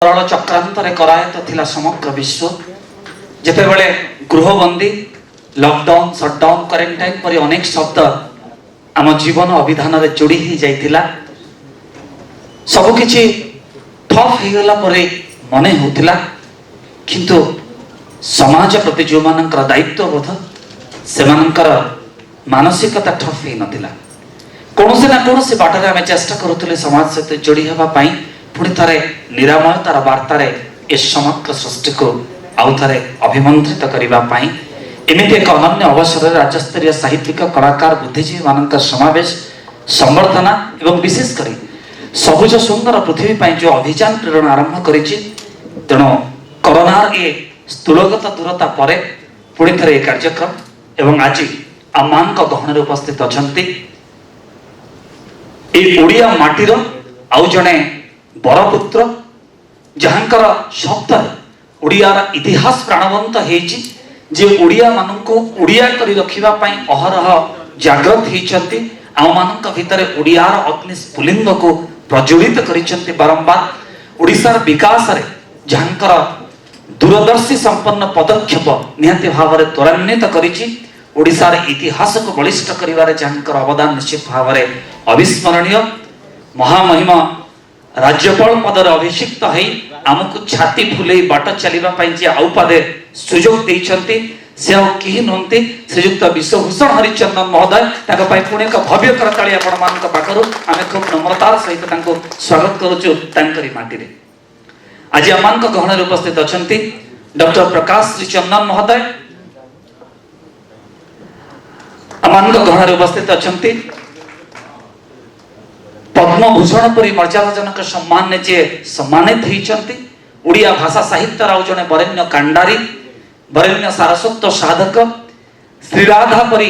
सरल चक्रांतरे करायत थिला समग्र विश्व जेतेबेले गृहबंदी लॉकडाउन शटडाउन क्वारंटाइन परि अनेक शब्द आम जीवन अभिधान रे जोड़ी ही जाइथिला सब किछि ठप हे गला परे मने होतिला किंतु समाज प्रति जो मानकर दायित्व बोध से मानकर मानसिकता ठप हे नथिला कोनोसे ना कोनोसे बाटरे आमे चेष्टा करूतले समाज सहित जोड़ी हेबा पई पुणी थे निरामयतार वार्तार ए समग्र सृष्टि को आउ थे अभिमंत्रित करने एमती एक अनन्य अवसर राज्यस्तरीय साहित्यिक कलाकार बुद्धिजीवी मान समावेश संवर्धना एवं विशेषकर सबुज सुंदर पृथ्वी पर जो अभियान प्रेरण आरंभ कर तेणु कोरोनार ए स्थूलगत दूरता पर पुणी थे ये कार्यक्रम एवं आज आम मान गहन उपस्थित अच्छा ओडिया माटीर आउ जड़े बरपुत्र जहाँकर शब्द ओडियार इतिहास प्राणवंत हेची जे ओडिया मानक ओडिया करी रखिबा पई अहरह जागृत हेचंती आम मानक भितर ओडियार अग्नि स्फुलिंग को प्रज्वलित करिसंती बारंबार ओडिसार विकास रे जहाँकर दूरदर्शी संपन्न पदक्षेप निहाती भाव में त्वरान्वित करिछि ओडिसार इतिहास को बलिष्ठ करिवारे जहाँकर अवदान निश्चित भाव में अविस्मरणीय महामहिमा राज्यपाल पदर अभिषिक्त है आमको छाती फुले बाट चलवा जे आउ पदे सुजोग देइछंती से कहीं नुहति श्रीजुक्त विश्वभूषण हरिचंदन महोदय पुणे एक भव्य करताली आपण मान पाखर आम खूब नम्रतार सहित स्वागत करुचु माटी आज आम गहन उपस्थित अच्छा डॉक्टर प्रकाश श्रीचंदन महोदय आम गहन उपस्थित अच्छा पद्मभूषण परी मर्यादाजनक सम्मान जे सम्मानित होती ओडिया भाषा साहित्य राव जने वरेण्य कांडारी वरेण्य सारस्वत साधक श्रीराधा परी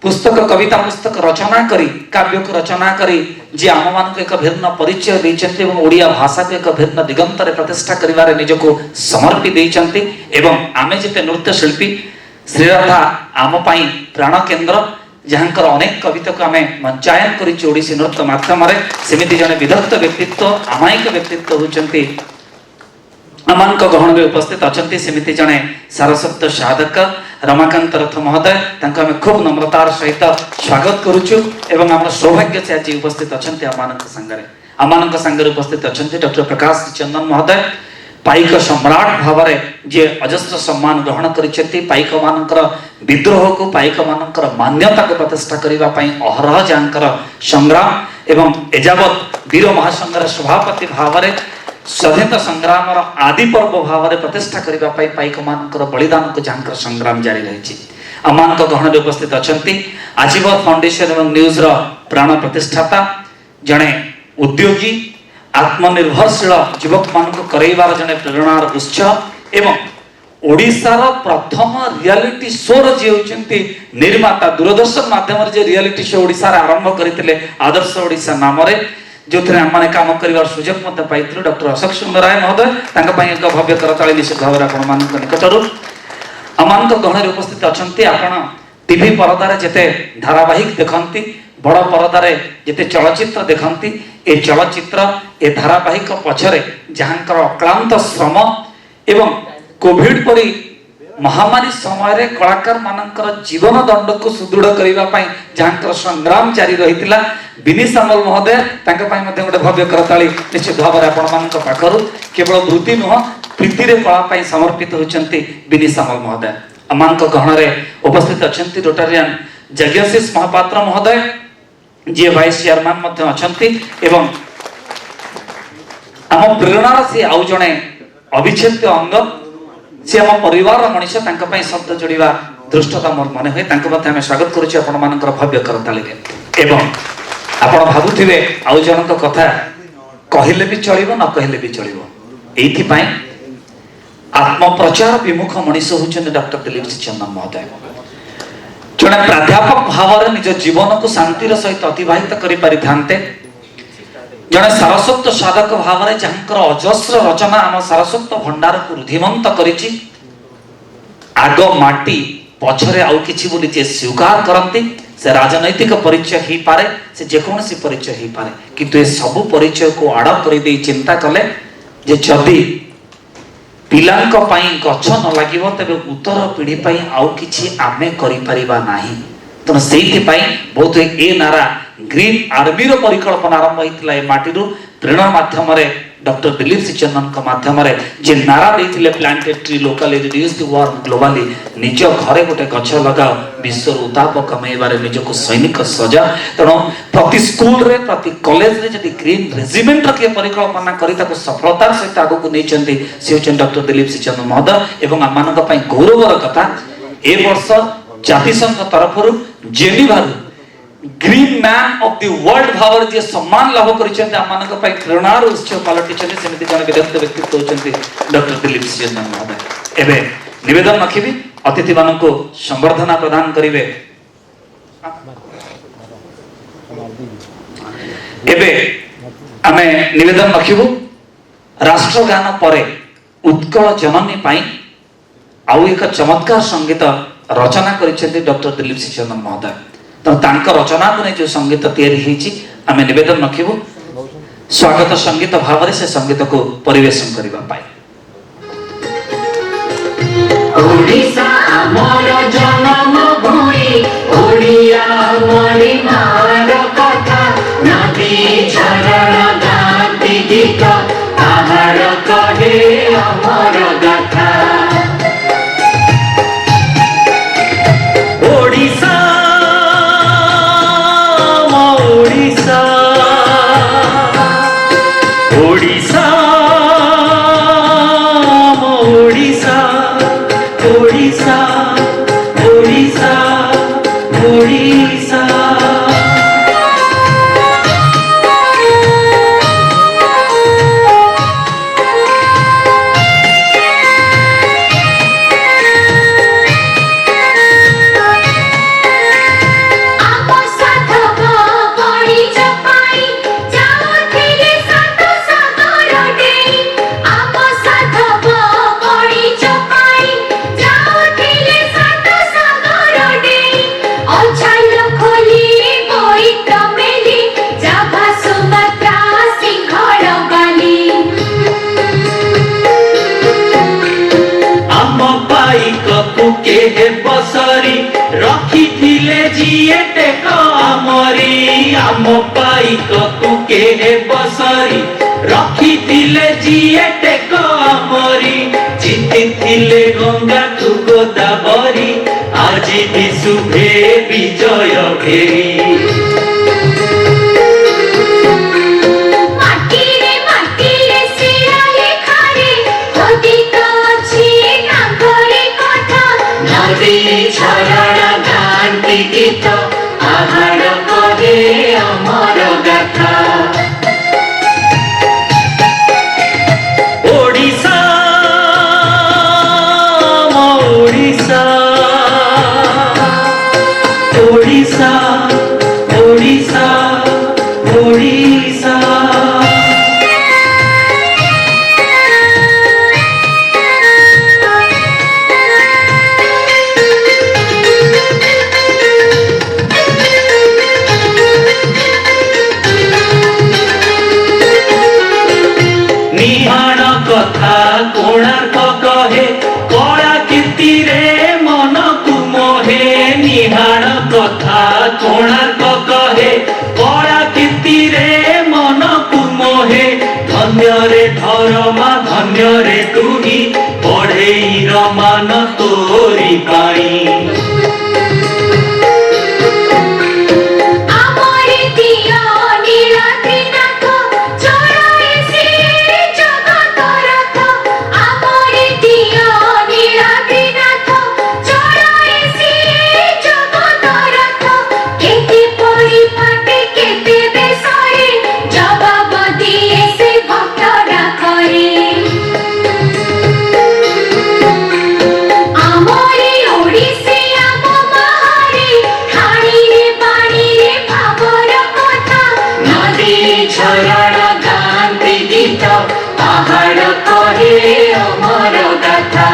पुस्तक कविता पुस्तक रचना करी काव्य को रचना करी जे आम मान एक भिन्न परिचय देइछन्ति एवं ओडिया भाषा को एक भिन्न दिगंतर प्रतिष्ठा करिवारे निजको समर्पित देइछन्ति एवं आमे जेते नृत्य शिल्पी श्रीराधा आम पई प्राण केंद्र जहाँकर अनेक कविता को आम मंचायन करोड़शी नृत्य मध्यम सेमती जड़े विदग्ध व्यक्तित्व आमायिक व्यक्तित्व होती आम गहन में उपस्थित अच्छा सेमती जड़े सारस्वत साधक रमाकांत रथ महोदय आम खूब नम्रतार सहित स्वागत करुचु एवं आम सौभाग्य से आज उपस्थित अच्छा आम सांगे उपस्थित अच्छा डॉक्टर प्रकाश चंदन महोदय पाइक सम्राट भाव जे अजस्र सम्मान ग्रहण करिसेंती पाइक मानकर विद्रोह को पाइक मानकर मान्यता को प्रतिष्ठा करिबा पई अहरह जानकर संग्राम एवं एजावत वीर महासंघर सभापति भाव स्वाधीनता संग्राम आदि पर्व भाव प्रतिष्ठा करिबा पई पाइक मानकर बलिदान को जानकर संग्राम जारी रही आमान गहन उपस्थित अच्छा आजीवन फाउंडेशन एवं न्यूज रो प्राण प्रतिष्ठाता जड़े उद्योगी आत्मनिर्भरशील युवक मान करैबार जने प्रेरणार उत्स एवं ओडिशार प्रथम रियलिटी शो जे होचंती निर्माता दूरदर्शन माध्यम जे रियलिटी शो ओडिशा रे आरंभ करथिले आदर्श ओडिशा नाम रे जोथरे हम माने काम करिवार सुजोग मते पाइथिलु डॉक्टर अशोक सुंदर राय महोदय तांका पई एक भव्य करताली निश्चित भाव रे आपण मान निकटरु अमान गहन उपस्थित अछंती आपण टीवी परदा रे जेते धारावाहिक देखंती बड़ परदार जिते चलचित्र देखती ए चलचित्र ए धारावाहिक पछरे जहाँकर अक्लांत श्रम एवं कोविड परी महामारी समय कलाकार मानकर जीवन दंड को सुदृढ़ करने जहाँकर संग्राम जारी रही बिनी सामल महोदय गोटे भव्य करताली निश्चित भाव में आपण पाखर केवल वृत्ति नुह प्रीति कला समर्पित होती बिनी सामल महोदय आम गहन उपस्थित अच्छा रोटारियन यज्ञशीष महापात्र महोदय जी वाइस चेयरमैन अच्छा एवं आम प्रेरणार से आउ जड़े अविच्छेद्य अंग से आम परिवार मनीष शब्द जोड़ा दृष्टता मोर मन हुए आम स्वागत करुँच भव्य करताली एवं आपण भावुवे आउ जन कथा कहले भी चलो न कहले भी चलो ये आत्मप्रचार विमुख मनीष होती डॉक्टर दिलीप चंदन महोदय जड़े प्राध्यापक भाव निज जीवन को शांतिर सहित अतिवाहित करें जड़े सारस्वत साधक भाव में जहाँकर अजस्र रचना आम सारस्वत भंडार को रुधिमंत करिछि आग माटी पछरे आउ किछि बोली जे स्वीकार करती से राजनैतिक परिचय ही पारे से जेकोसी परिचय ही पारे किंतु ए सब परिचय को आड़ कर चिंता कले जे जदि पिलांक पाई गछ न लागिबो तबे उत्तर पीढ़ी पाई आउ किछि आमे करि परिबा नाही। तो सेइथि पाई बहुत ए नारा ग्रीन आर्मी रो परिकल्पना आरंभ होइतला ए माटी रो प्रेरणा माध्यम रे डॉक्टर दिलीप सिचंदन का माध्यम रे जे नारा देथिले planted tree locally reduce the warm globally निज घरे गोटे गछ लगाओ विश्व उताप कमेबारे निजको सैनिक सजा। तेणु प्रति स्कूल रे प्रति कॉलेज रे जदि ग्रीन रेजिमेंट के परिकल्पना करी ताको सफलतार सहित आगो को नेचंती से होचन डॉक्टर दिलीप सिचंदन महोदय एवं आमानक पई गौरवर कथा ए वर्ष जातिसंघ तरफ Geneva green man of the world भावर जे सम्मान लाभ करिसेंते आमानक पई प्रेरणार उत्सव पालटिसेंते सेमिति जन विदग्ध व्यक्तित्व होचंती डॉक्टर दिलीप सिचंदन महोदय। एबे निवेदन रखिबी अतिथि मानको संवर्धना प्रदान करिवे। एबे आमे निवेदन रखिबु राष्ट्रगान परे उत्कल जननी पाई आउ एक चमत्कार संगीत रचना करिसेंते डॉक्टर दिलीप सिचंदन महोदय। तो तांका रचना को जो संगीत तैयारी होईची आमे निवेदन रखिबु स्वागत संगीत भाव से संगीत को परिवेशन करिबा पाई। ओडिसा हमर जन्म भूमि ओडिया मोरी मार कथा नदी झरणा गाती गीत आहार कहे अमर गाथा। ओडिसा ओडिसा ओडिसा ओडिसा ओडिसा ओडिसा ओडिसा आम पाई कुके बसरी रखी थिले जिए टेक आमरी जीति थिले गंगा तु गोदावरी आज भी शुभे विजय घेरी। झरणा गांधी गीत आहार कहे अमर गाथा। ओडिसा ओडिसा ओडिसा ओडिसा ओडिसा कथा कोणार्क कहे कला कीर्ति रे मन को मोहे निहाण कथा कोणार्क कहे कला कीर्ति रे मन को मोहे धन्य रे धर्मा धन्य रे तुही पढ़ेई रमान तोरी पाई। झरणा गांधी गीत आहार कहे अमर गाथा।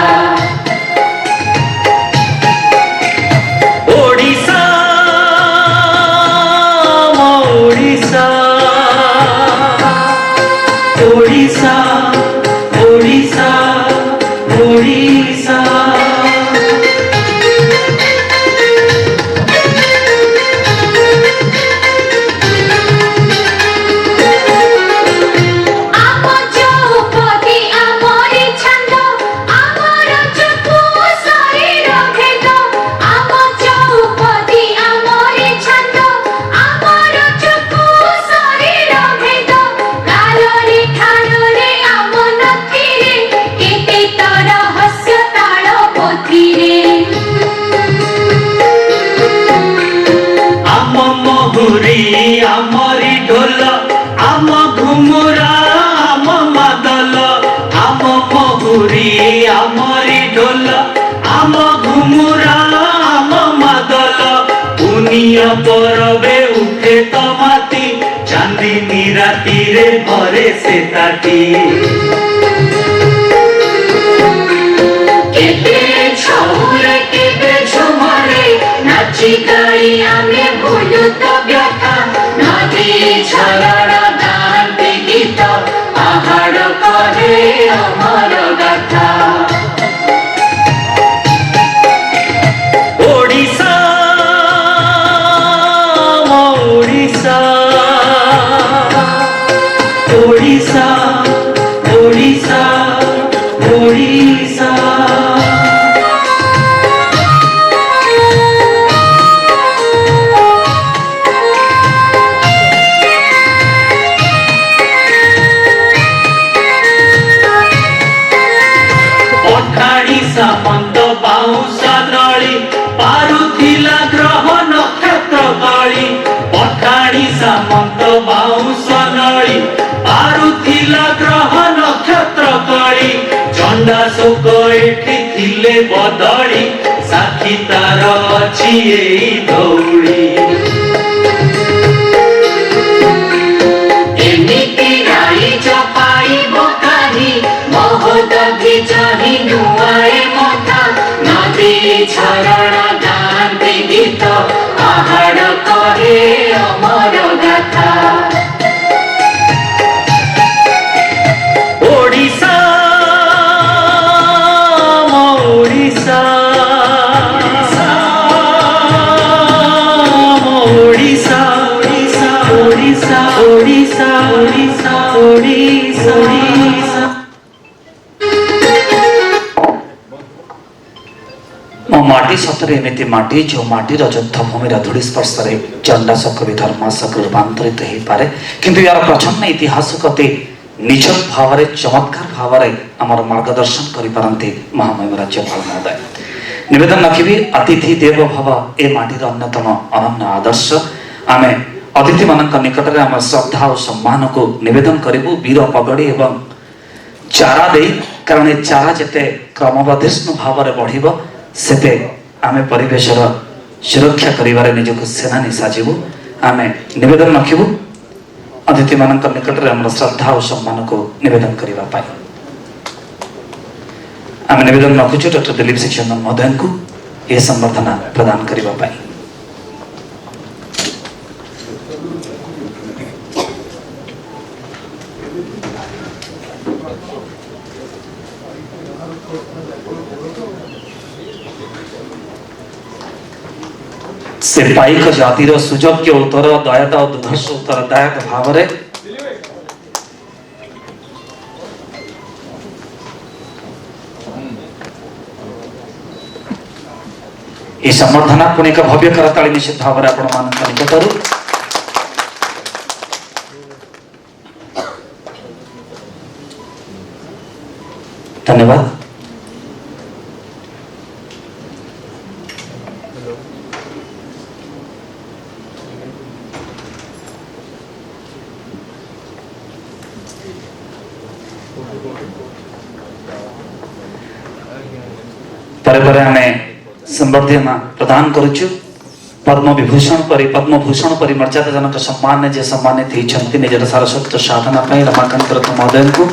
ओडिसा ओडिसा ओडिसा खुशीरे भरे से ताटी केते छौरे केते झुमरे नाची गाई आमे भूलु तो व्यथा नदी झरଣା गाते गीत पहाड़ कहे अमर गाथा ओडिशा ओडिशा ओडिशा ओडिशा ओडिशा पठाणी सामंत बाउंस नळी पारुथिला ग्रह नक्षत्र गळी पठाणी सामंत बाउंस नळी पारुथिला ग्रह नक्षत्र गळी चंडा शोक एठी थिले बदळी साक्षी तार अछि एई धौली एमिति राई चपाई बोकाही बहुत भिजही नुआए मथा नदी झरଣା गाते गीत पहाड़ कहे अमर गाथा ओडिशा ओडिशा ओडिशा ओडिशा ओडिशा ओडिशा ओडिशा ओडिशा मो माटी सतरे एमिति माटी जो माटीर युद्ध भूमिर धूଳି स्पर्शरे चंडाशोक भी धर्माशोक रूपांतरित हो पारे किंतु यार प्रचंड इतिहास कति निछक भाव चमत्कार भाव आमर मार्गदर्शन करिपारंती महामहिम राज्यपाल महोदय निवेदन रखिबी अतिथि देव भव ए माटीर अन्यतम अनन्य आदर्श आमे अतिथि मानक निकट में आम श्रद्धा और सम्मान को निवेदन करूँ वीर पगड़ी एवं चारा दे कारण ए चारा जिते क्रमबर्धिष्णु भाव में बढ़ से आम परिवेशर सुरक्षा करिवारे निजक सेनानी साजिबू आम निवेदन रखिबू अतिथि मानक निकट में आम श्रद्धा और सम्मान को निवेदन करने आम निवेदन रखुचु डॉक्टर दिलीप सिंह चंदन महोदय को यह संबर्धना प्रदान करने से पाइक जातिर सुजोग्य उत्तर दयाद और दुधर्ष उत्तरदायक भाव में ये संबर्धना पुणी एक भव्य करताली निश्चित भाव में आपण निकटर धन्यवाद। संबर्धना प्रदान करुचु पद्म विभूषण परि पद्म भूषण परि मर्यादाजनक सम्मान जे सम्मानित होती निजर सारस्वत साधना रमाकांत रथ महोदय को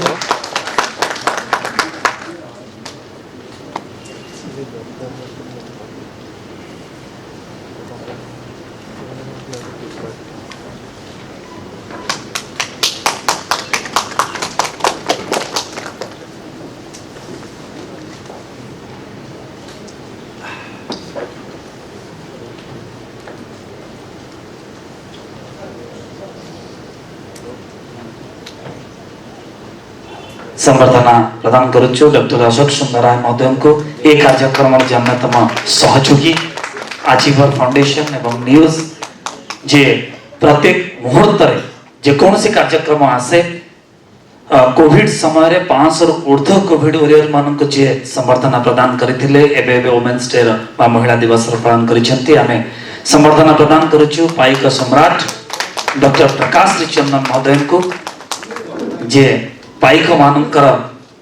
संबर्धना प्रदान करुचु डॉक्टर अशोक सुंदर राय महोदय को एक कार्यक्रम अन्यतम सहयोगी आजीवर फाउंडेशन एवं न्यूज जे प्रत्येक मुहूर्त जेकोसी कार्यक्रम आसे कोविड समय रे 500 ऊर्ध्व कोविड वॉरियर मानक जे संबर्धना प्रदान करथिले एबे वुमेन्स डे बा महिला दिवस पालन करिसेंती आमे संबर्धना प्रदान करुचु पाइक सम्राट डॉक्टर प्रकाश चंदन महोदय को जे पाइक मानकर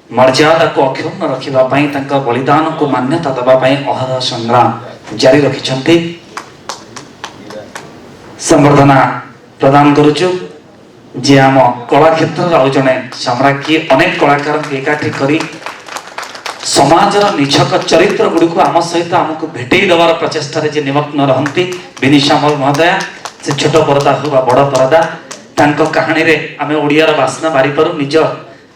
मर्यादा को अक्षुण्ण रखा बलिदान को मान्यता दवाई अहर संग्राम जारी रखिछंती। संबर्धना प्रदान करुचु जे आम कला क्षेत्र आउ जड़े सम्राज्ञी अनेक कलाकार एकाठी करी समाजर निछक चरित्र गुड़ी को आम सहित आमको भेटे देवार प्रचेषा जे निमग्न रहती विनीशामल महोदया से छोट परदा हो बड़ परदा तांको कहानी रे आमे ओडियार बासना बारी पारू निज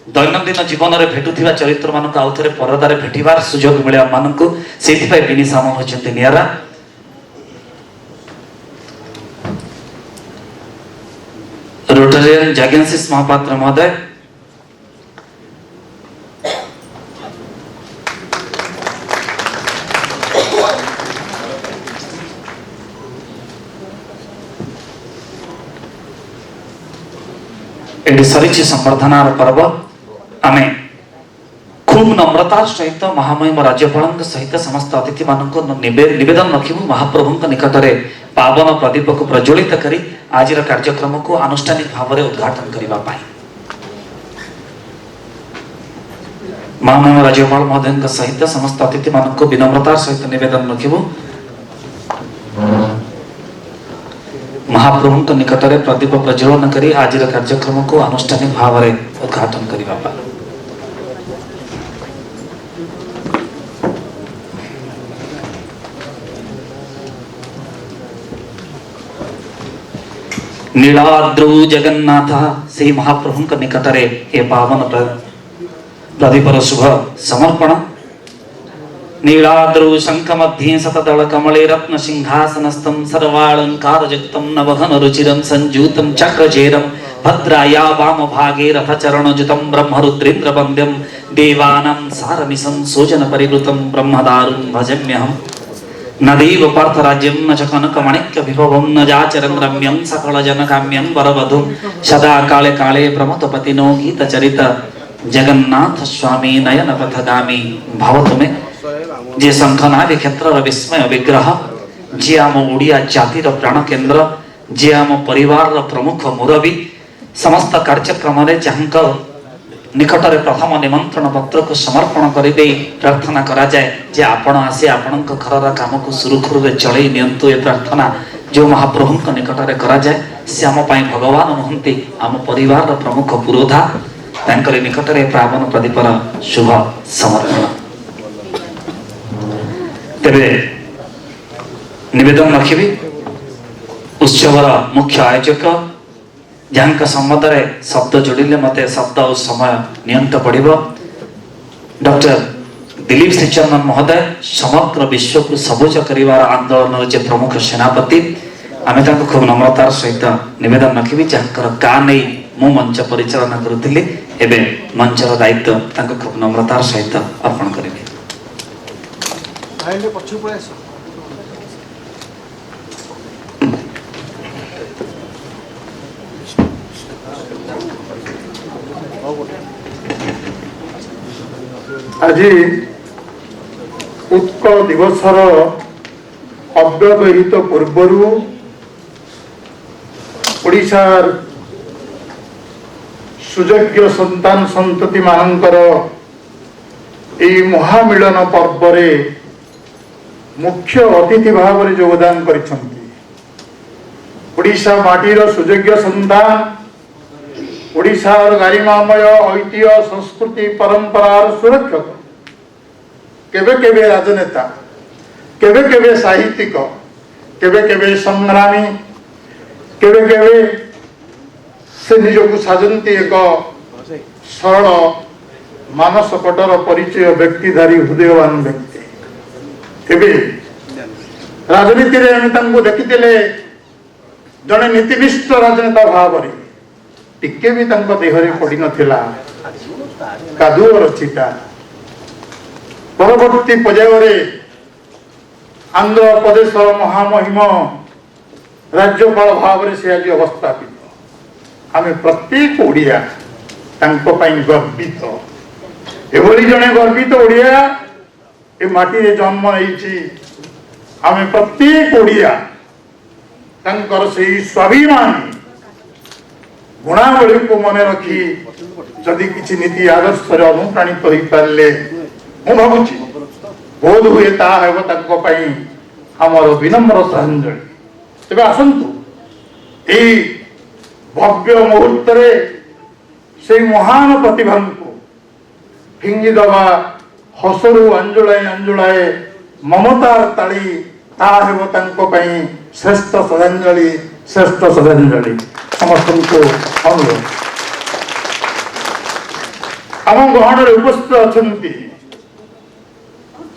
दैनंदिन जीवन में भेटुथिबा चरित्र मानक आउ थरे परदारे भेटिबार सुजोग मिले मानक सेथिपाई विनीशामल होचंती नियारा रोटरियन जगन्सिस महापात्र महोदय एटी सरी संवर्धनार पर्व आमे खूब नम्रतार सहित महामहिम राज्यपाल सहित समस्त अतिथि मानक निवेदन रखिबु महाप्रभु निकट में पावन प्रदीप को प्रज्वलित करी आज कार्यक्रम को आनुष्ठानिक भाव में उद्घाटन करने महामहिम राज्यपाल महोदय सहित समस्त अतिथि मानक विनम्रतार सहित निवेदन रखिबु महाप्रभु निकट में प्रदीप प्रज्वलन करी आज कार्यक्रम को आनुष्ठानिक भाव में उद्घाटन करने नीलाद्रौ जगन्नाथ से महाप्रभु निकट में ये पावन प्रदीपर शुभ समर्पण नीलाद्रौ शंख मध्ये शतदल कमले रत्न सिंहासनस्थं सर्वालंकारयुक्तं नवघन रुचिरं संजूतं चक्रचेरं भद्राया वाम भागे रथचरणजुतं ब्रह्मरुद्रेन्द्र वन्द्यं देवानां सारमिसं सोजन परिवृतं ब्रह्मदारुं भजम्यहम् न देव पार्थराज्यं न च कनकमणिक्य विभवं न जाचरं रम्यं सकलजनकाम्यं वरवधुं सदा काले काले प्रमथपतिनो गीतचरित जगन्नाथ स्वामी नयन पथगामी भवतु मे जे शंखनाभि क्षेत्र विस्मय विग्रह जे आम ओडिया जातिर प्राण केन्द्र जे आम परिवार प्रमुख मुरबी समस्त कार्यक्रम जहाँ निकट में प्रथम निमंत्रण पत्र को समर्पण कर प्रार्थना करा जाए जे आपण आसी आपण घर काम को सुरुखुरु रे चलई नियंतु ये प्रार्थना जो महाप्रभु निकट में करा जाए से आम भगवान नुहंती आम परिवार प्रमुख पुरोधा तांकर निकट में पावन प्रदीपर शुभ समर्पण तेरे निवेदन रखी उत्सवर मुख्य आयोजक जहाँ संबंध में शब्द जोड़िले मत शब्द और समय नियंत पड़ो डॉक्टर दिलीप श्रीचंदन महोदय समग्र विश्व को सबुज करिवार आंदोलन जे प्रमुख सेनापति आमे तांको खूब नम्रतार सहित निवेदन रखी जहाँ का नहीं मु मंच परिचालना करुली एवं मंचर दायित्व तांको खूब नम्रतार सहित अर्पण करेंगे आज उत्कल दिवसर अव्यवहित पूर्वर ओडिशार सुयोग्य संतान संतति मानकर এই महामिलन पर्व रे मुख्य अतिथि भाव में योगदान करिसंती ओडिशा माटीर सुयोग्य संतान ओडिशार गारिमामय ऐतिह्य संस्कृति परंपरार सुरक्षक केबे केबे राजनेता केबे केबे साहित्यिक केबे केबे संग्रामी केबे केबे से निजको साजंती एक सरल मानस पटर परिचय व्यक्तिधारी हृदयवान व्यक्ति एबे राजनीति रे हम तंको देखितिले जने नीतिनिष्ठ राजनेता भाव रे टिके भी तंको देहरे पड़ी नथिला कादुअर चिटा परवर्ती पर्याय आंध्र प्रदेश महामहिम राज्यपाल भाव से आज अवस्थापित आम प्रत्येक ओडिया तांको पई गर्वित एभली जने गर्वित ओडिया ए माटी रे जन्म होईची आम प्रत्येक ओडिया तांकर सेही स्वाभिमानी गुणावली को मन रखी जदि किसी नीति आदर्श अनुप्राणित हो पारे मु भावुची बोध हुए आमर विनम्र श्रद्धांजलि तेज आसतु भव्य मुहूर्त से महान प्रतिभा को फिंगी दबा हसरू अंजुलाए अंजुलाए ममतार ताली ताहेब तांको पई श्रेष्ठ श्रद्धांजलि समस्त को अनुरोध। आम गहन उपस्थित अच्छा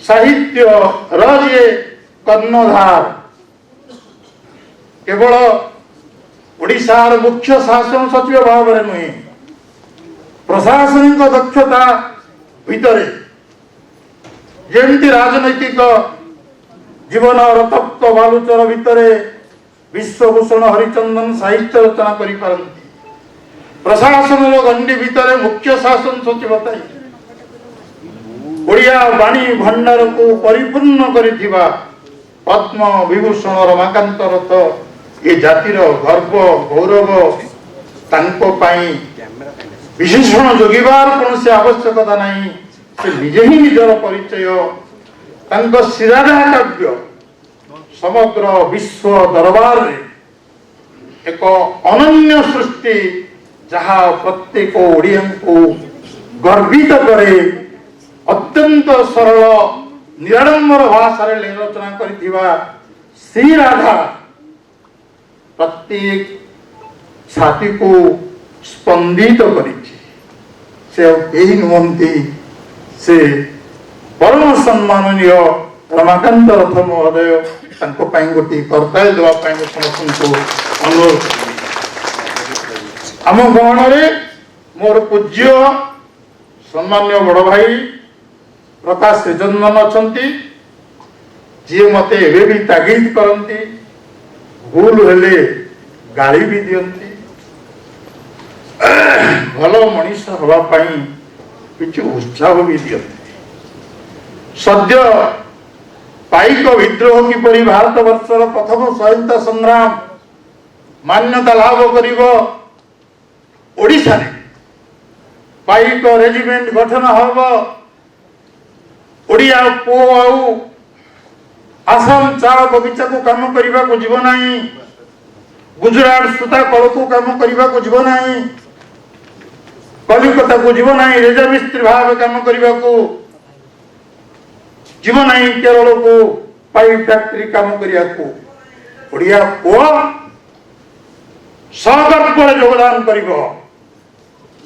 साहित्य रे कर्णधार केवल ओडिशार मुख्य शासन सचिव भाव में नुहे प्रशासनिक दक्षता भितर जमी राजनैतिक जीवन तप्त बालुचर भितर विश्वभूषण हरिचंदन साहित्य रचना करि पारंती। प्रशासन गंडी भितर मुख्य शासन सचिव ओडिया वाणी भंडार को परिपूर्ण करिथिबा पद्म विभूषण रमाकांत रथ ये जातिर गर्व गौरव तांको पाई विशेषण जोगिबार कौन से आवश्यकता नहीं। से निजे ही निजर परिचय तांको सिराधा काव्य समग्र विश्व दरबार रे एक अनन्य सृष्टि जहाँ प्रत्येक ओडिया को गर्वित करे। अत्यंत सरल निराडंबर भाषा रचना करिथिबा श्री राधा प्रत्येक छाती को स्पंदित करिछि। से यही नुहंती से परम सम्माननीय रमाकांत रथ महोदय तांको पाई गोटी करताल देवा पाई समस्त को अनुरोध। आम गहन मोर पूज्य सम्मान्य बड़ भाई प्रकाश श्रीचंदन अच्छा जी मते एवं भी तागिद करती भूल हेले गाली भी दियंती भल मनीष हवापाई किछु उत्साह भी दियंती। सद्य पाइक विद्रोह किपरि भारत वर्षर प्रथम स्वाधीनता संग्राम मान्यता लाभ करिवो ओडिशा रे पाइक रेजिमेंट गठन हबो। ओडिया पो आउ आसाम चा बगीचा को काम करने को जीव ना, गुजरात सूता कल को काम करने को जीव ना, कलिकता को जीव ना, रेजा मिस्त्री भाव काम करने को जीव ना, केरल को पाइप फैक्ट्री काम करने को ओडिया पो सहगर्व योगदान कर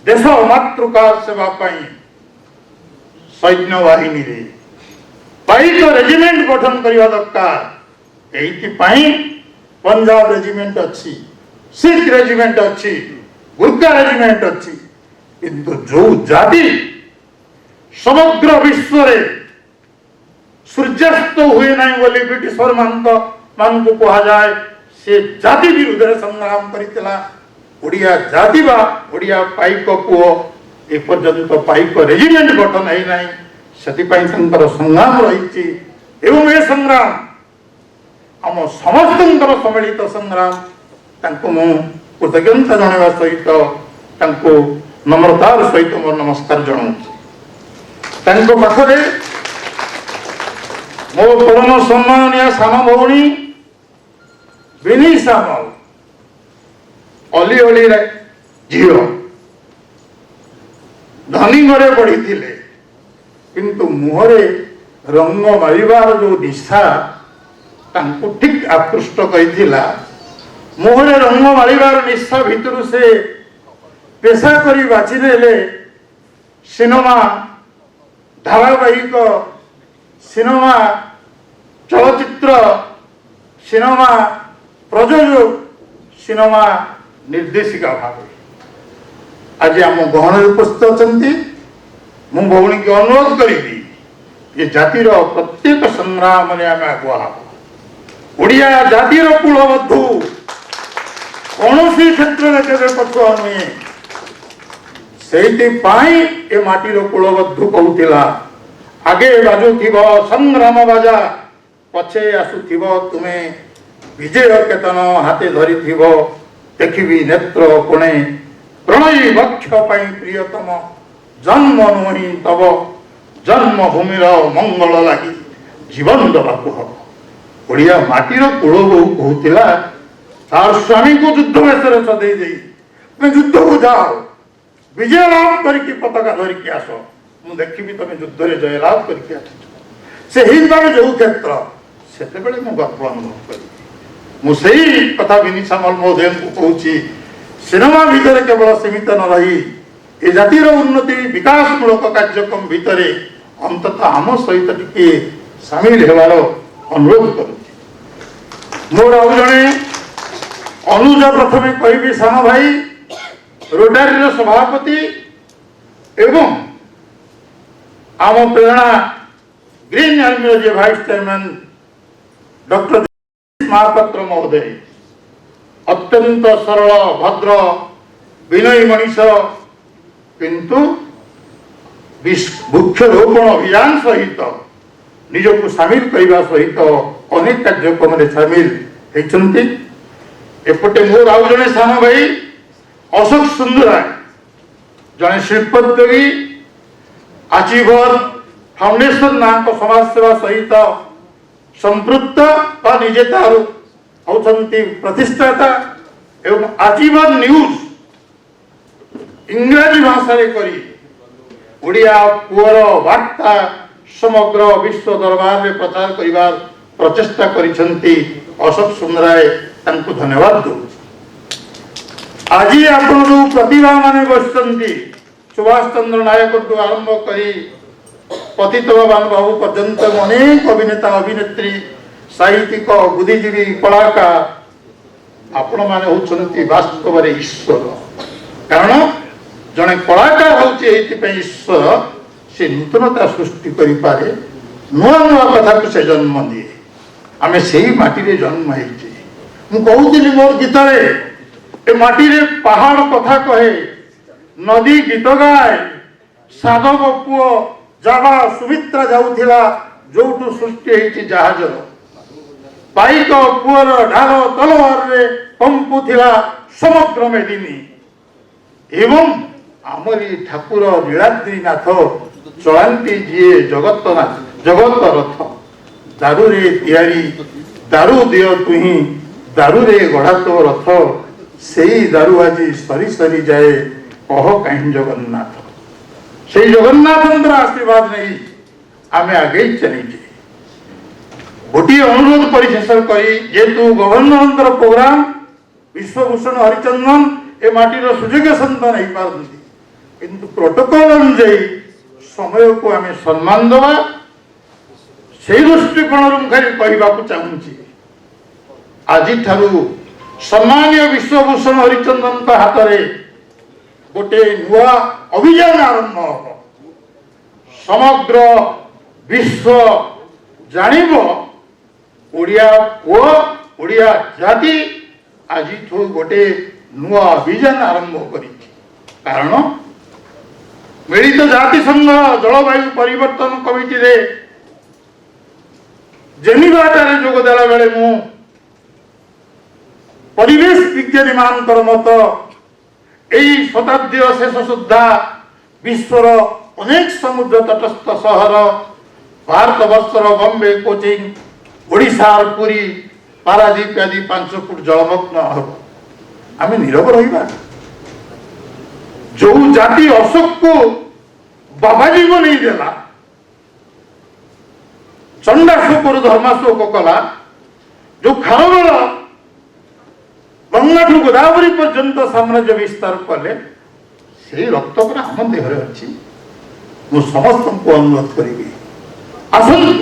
देश मातृका सेवा सैन्य बाहिनी रे पाइक रेजिमेंट गठन करने दरकार। यही पंजाब रेजिमेंट अच्छी, सिख रेजिमेंट अच्छी, गुर्खा रेजिमेंट अच्छी, किंतु जो जाति समग्र विश्व रे सूर्यास्त हुए नहीं बोली ब्रिटिशर मान को कहा जाए से जाति विरुद्ध संग्राम करितला। ओडिया जाति बा ओडिया पाइक पुओ ए पर्यंत पाइक रेजिमेंट गठन है नहीं, सेतिपाई संकर संग्राम रही एवं ए संग्राम आम समस्त सम्मिलित संग्राम तांको मु कृतज्ञता जणावा सहित तांको नम्रतार सहित मोर नमस्कार जणाउछि। तांको पाखरे मो परम सम्माननीय सान भौणी विनी सामल अली अली झील धनी घरे पढ़ी थिले किंतु मुहरे रंग मारिबार जो निशा तांको ठीक आकृष्ट करिथिला। मुहरे रंग मारिबार निशा भितर से पेशा करी बाछि नेले सिनेमा धारावाहिक, सिनेमा चलचित्र, सिनेमा प्रयोजक, सिनेमा निर्देशिका भाव आज आम गहन उपस्थित अच्छा। मु भौणी की अनुरोध करी ये जातिर प्रत्येक संग्राम में आम आगुआ ओडिया जातिर कूलबद्धु कौन क्षेत्र में केवे पछुआ नुहे। से ए माटीर कूलबद्धु कहूला आगे बाजुथिब संग्राम बाजा, पछे आसुथिब तुमे विजय केतन हाथे धरिथिब, देखिबी नेत्र कोणे प्रणयी वक्ष पाई प्रियतम, जन्म नुही तब जन्मभूमिर मंगल लगी जीवन दबाकू हम। ओडिया माटीर कूल बहु कहूला तार स्वामी को युद्ध बेसरे सदै तुम युद्ध को जाओ विजय लाभ करके पताका धरिकी आस मुझे देखी तुम युद्ध में जय लाभ करके आस से जो क्षेत्र से गर्व अनुभव करी मुझे कथा विनीता मल महोदय को कहूँ सिनेमा भितर केवल सीमित न रही ए जातिर उन्नति विकासमूलक कार्यक्रम भितर अंततः आम सहित टिके सामिल होवार अनुरोध करुच्ची मोर आउ जड़े अनुज प्रथमे कहि सान भाई रोटारी सभापति एवं आम प्रेरणा ग्रीन आर्मी जे भाइस चेयरमैन डॉक्टर महापात्र महोदय अत्यंत सरल भद्र विनयी मनीष किंतु वृक्षरोपण अभियान सहित निजक सामिल करने सहित अनेक कार्यक्रम में सामिल होती एपटे मोर आउ जड़े सान भाई अशोक सुंदराय जड़े शिल्पोद्योगी आजीवन फाउंडेशन नाक समाज सेवा सहित संपृक्त निजे तार होती प्रतिष्ठाता एवं आजीवन न्यूज इंग्राजी भाषा करी ओडिया पुअर वार्ता समग्र विश्व दरबार में प्रचार करिवार प्रचेष्टा करिसंती अशोक सुंदराय तांको धन्यवाद दो आज आपण जो प्रतिभा माने बसंती सुभाष चंद्र नायक को आरंभ करी पतित बाबू पर्यंत अनेक अभिनेता अभिनेत्री साहित्यिक बुद्धिजीवी कलाकार आपण माने होचंती वास्तव में ईश्वर कारण जड़े कलाकार होती ईश्वर से नूतनता सृष्टि करे नुआ नुआ कथा को से जन्म दिए आम से माटी जन्म कहूली मोर गीत ए माटी पहाड़ कथा कहे नदी गीत गाए साधव पुओ जावा सुमित्रा जाऊला जोटू सृष्टि होती जहाजर पाइक पुअर ढाल तलवार रे कंपुला समग्र मेदिनी एवं आमरी ठाकुर नीलाद्रीनाथ चलांती जी जगत रथ दारू रे तियारी दारू दियो तुही दारू रे गढ़ा तो रथ से दारू आज सरी सरी जाए कह कहीं जगन्नाथ से जगन्नाथ आशीर्वाद नहीं आम आगे चली गोटे अनुरोध पर शेष करी जेतु गवर्नर प्रोग्राम विश्वभूषण हरिचंदन ए माटीर सुयोग्य सन्तान हो पारती किंतु प्रोटोकॉल अनुजाई समय को आम सम्मान दवा से दृष्टिकोण खाली कहवाक चाहूँगी आज सम्मानीय विश्वभूषण हरिचंदन हाथ में गोटे नुआ अभियान आरंभ हम समग्र विश्व जानिब ओडिया पुओ ओडिया जाति आज गोटे नुआ अभियान आरंभ करी कारण मिलित जाति संघ जलवायु परिवर्तन कमिटी रे जेनेवा जोगदेला बेले मु परिवेश विज्ञानी मानकर मत यही शताब्दी शेष सुधा विश्वर अनेक समुद्र तटस्थ सहर भारत वर्षर बम्बे कोचिंग ओडिशार पुरी पारादीप आदि 5 फुट जलमग्न हम आम नीरव रहा जो जाति अशोक को बाबाजी को नहीं देला चंडाशोक धर्माशोक कला जो खारवेल गंगा ठू गोदावरी पर्यंत साम्राज्य विस्तार कले से रक्त पर आम देह अच्छी मु समस्त को अनुरोध करी आसतु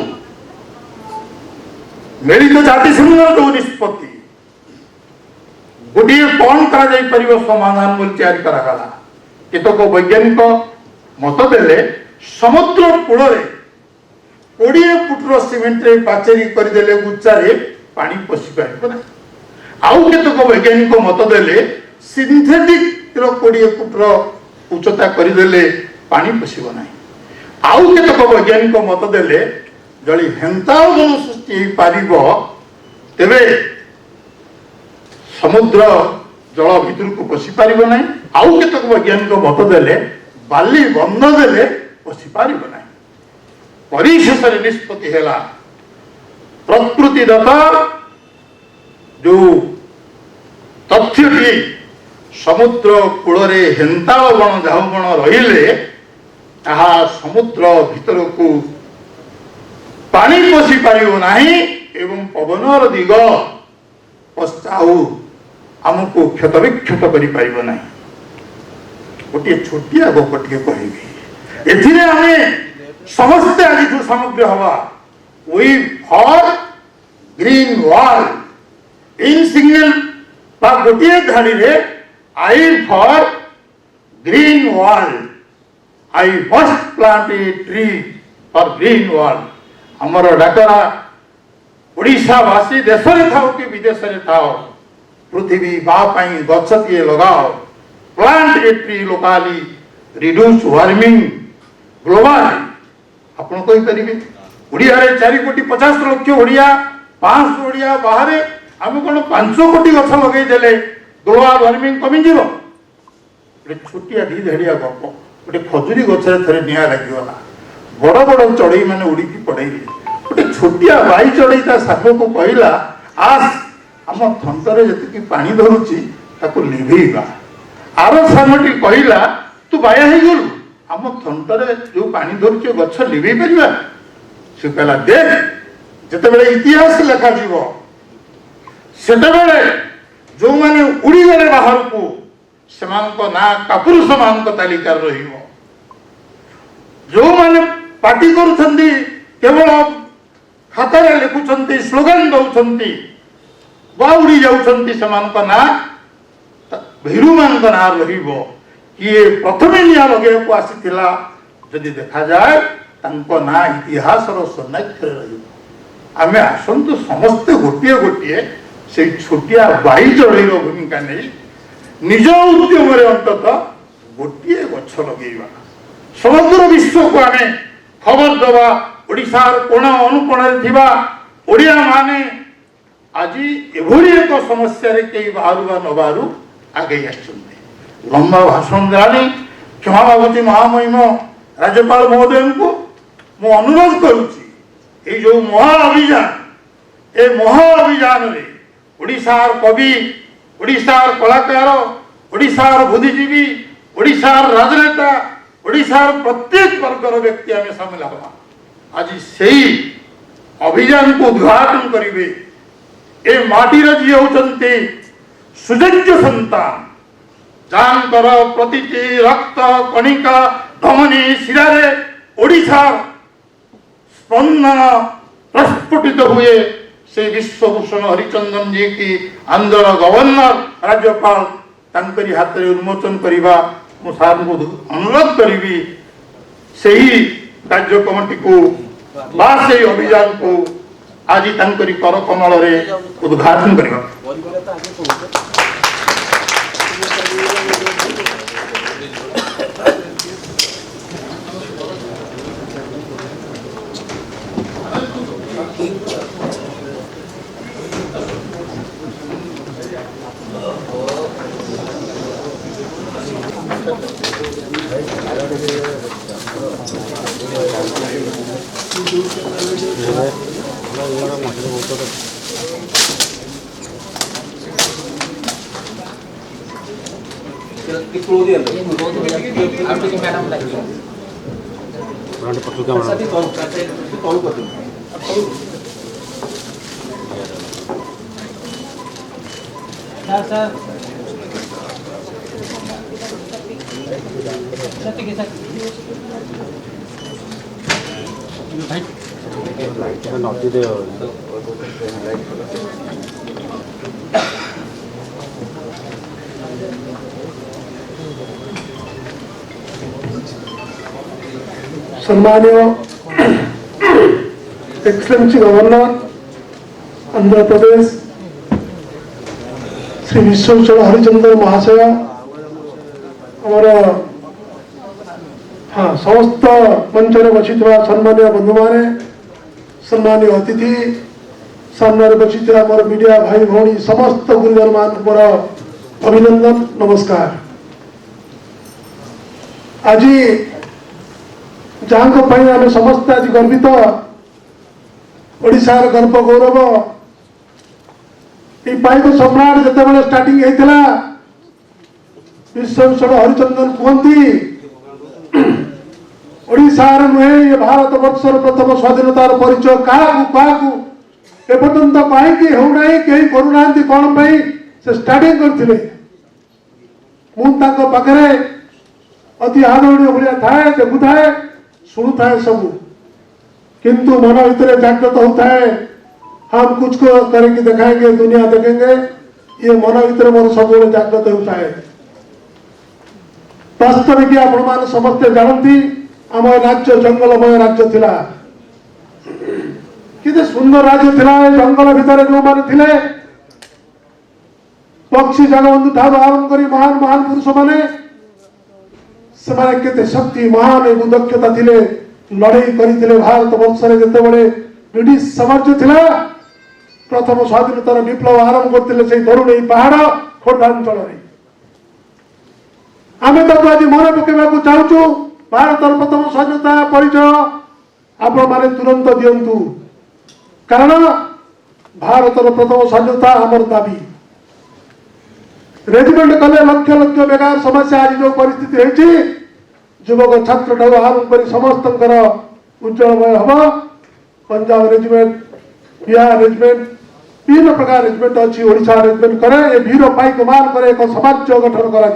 मिलित जाति संघ जो निष्पत्ति गोटे कौन कर समाधान बोल तैयारी करागला केतक वैज्ञानिक मत देले समुद्र कूल 20 फुटर सीमेंट पाचेरी करदे उच्चारे पानी पशि पार ना आउ केतक वैज्ञानिक मत देले सिंथेटिक 20 फुटर उच्चता करदे पानी पशिब ना आउ केतक वैज्ञानिक मत देले जदि हेन्ता जन सृष्टि पार तेरे समुद्र जल भितर को पशि पार ना आउ केतक वैज्ञानिक मत देले बाली बंध देले पशि पार ना परिशेष निष्पत्ति है प्रकृति दत्त जो तथ्यटी समुद्र कूल हेन्ताल बण झाऊ रहिले ताहा समुद्र भीतर को पानी पशि पारिब नाही एवं पवनर दिग पश्चाऊ आमको क्षतविक्षत करि पारिब नाही। गोटे छोटिया गपटिए कहबी एथिरे आमे समस्ते आज सामग्री हवा we for green wall in signal बा गोटे धाड़ी रे I for green wall I must plant a tree for green wall. हमर डाकरा ओडिशा वासी देश रे थाओ कि विदेश रे थाओ पृथ्वी बापाई गछटिए लगाओ plant a tree locally reduce warming global. आपण कहि परिबे ओडिया रे 4,50,00,000 ओडिया 500 ओडिया बाहर आम कौन 500 कोटी गछ लगे देले ग्लोबल वार्मिंग कमी जीव। गोटे छोटिया दी धेड़िया गप गोटे खजुरी गछरे थरे निया लागिगला बड़ बड़ चढ़ई माने उड़ीकी पड़ेइले गोटे छोटिया बाई चढ़ई ता साप को कहला आस आम थंतरे जति पानी धरुची ताको लिभेइबा। आरो सामटी कहला तू बाया हे गेलु आम थंतरे जो पानी धरुची गछ लिभेइ परिबा। से कहला देख जते बेले इतिहास लेखा जीव सेतेबेले जो माने उड़ी गले बाहर को सेमानक ना कापुरुष मानक तालिका रहिबो। जो माने पार्टी करूछंती केवल खातारे लिखुछंती स्लोगन दउछंती बा उड़ी जाउछंती सेमानक ना भीरू मानक ना रहिबो। किए प्रथमे निया लगे को आसीथिला जदि देखा जाए तांको ना इतिहास रो सन्नाक्षर रहिबो। आमे आसंतु समस्त गोटिए गोटिए से छोटिया बाई चढ़ई भूमिका नहीं निज उद्यम अंतत गोटे गछ लगेगा समग्र विश्व को आम खबर दबा ओडिशार कोण अनुकोण थिबा ओडिया माने आज एभली एक समस्या रे कई बाहरु बा न बाहरु आगे आछुंते। लंबा भाषण देलानी क्षमा मागुची महामहिम राज्यपाल महोदय को मु अनुरोध करुची ए जो महा अभियान रे ओडिशार कवि ओडिशार कलाकार ओडिशार बुद्धिजीवी ओडिशार राजनेता ओडिशार प्रत्येक वर्गर व्यक्ति आम सामिल हवा। आज सही अभियान को उद्घाटन करेंगे ए माटीर जी होचंती सुयोग्य संतान जानकर प्रतिटी रक्त कणिका धमनी शिरारे ओडिशार स्पंदन प्रस्फुटित हुए से विश्वभूषण हरिचंदन जी की आंदोलन गवर्नर राज्यपाल तांकरी हाथ में उन्मोचन करवा मु सार को अनुरोध करी से ही राज्य कमिटी को बा से अभियान को आज तांकरी कर कमल रे उद्घाटन करवा। सम्मानीय एक्सलेंसी गवर्नर आंध्र प्रदेश श्री विश्वभूषण हरिचंदन महाशय आमर हाँ समस्त मंच में बसी सम्मानीय बंधु माने सम्मानीय अतिथि सामने बसी मोर मीडिया भाई भौणी समस्त गुरुजन मान मोर अभिनंदन नमस्कार। आज जहाँ आम समस्त आज गर्वित ओडिशार गर्व गौरव ये पाइक सम्राट जिते स्टार्टिंग होता विश्वेश्वर हरिचंदन कहती ओडिशार नुहे ये भारत वर्षर प्रथम स्वाधीनतार परिचय क्या एपर्यंत कहीं होना कहीं करूना कौन से स्टार्टिंग करते पाखे अति आदरणीय भाया थाए देखु थाए शुणु थाए सबू किंतु मन भीतर जागृत होता है हम कुछ को करके दिखाएंगे दुनिया देखेंगे ये मन भीतर मोर सब जागृत होता है वास्तविक आपण मैंने समस्ते जानती आम राज्य जंगलमय राज्य थिला किते सुंदर राज्य थिला जंगल भितर जो माने थिले पक्षी जगबंधु ठारू आरंभ करी महान महान पुरुष माने केते शक्ति महान एवं दक्षता थिले लड़ाई करते भारत वर्ष जिते ब्रिटिश साम्राज्य थिला प्रथम स्वाधीनतार विप्लव आरंभ करते से तरुणी पहाड़ खोर्धांचल आम आज मन पकेवा चाहूँ भारत प्रथम स्वाधीनता परिचय आपण माने तुरंत दिंतु कारण भारत प्रथम स्वाधीनता आमर दाबी रेजिमेंट कले लक्ष लक्ष बेकार समस्या आज जो परिस्थिति होती युवक छात्र ठार आरंभ कर समस्त उज्जवलमय हम पंजाब रेजिमेंट बिहार रेजिमेंट विभिन्न प्रकार रेजिमेंट अच्छी ओडिशा रेजिमेंट करे ये वीर पाइक मान करे एक समाज गठन करा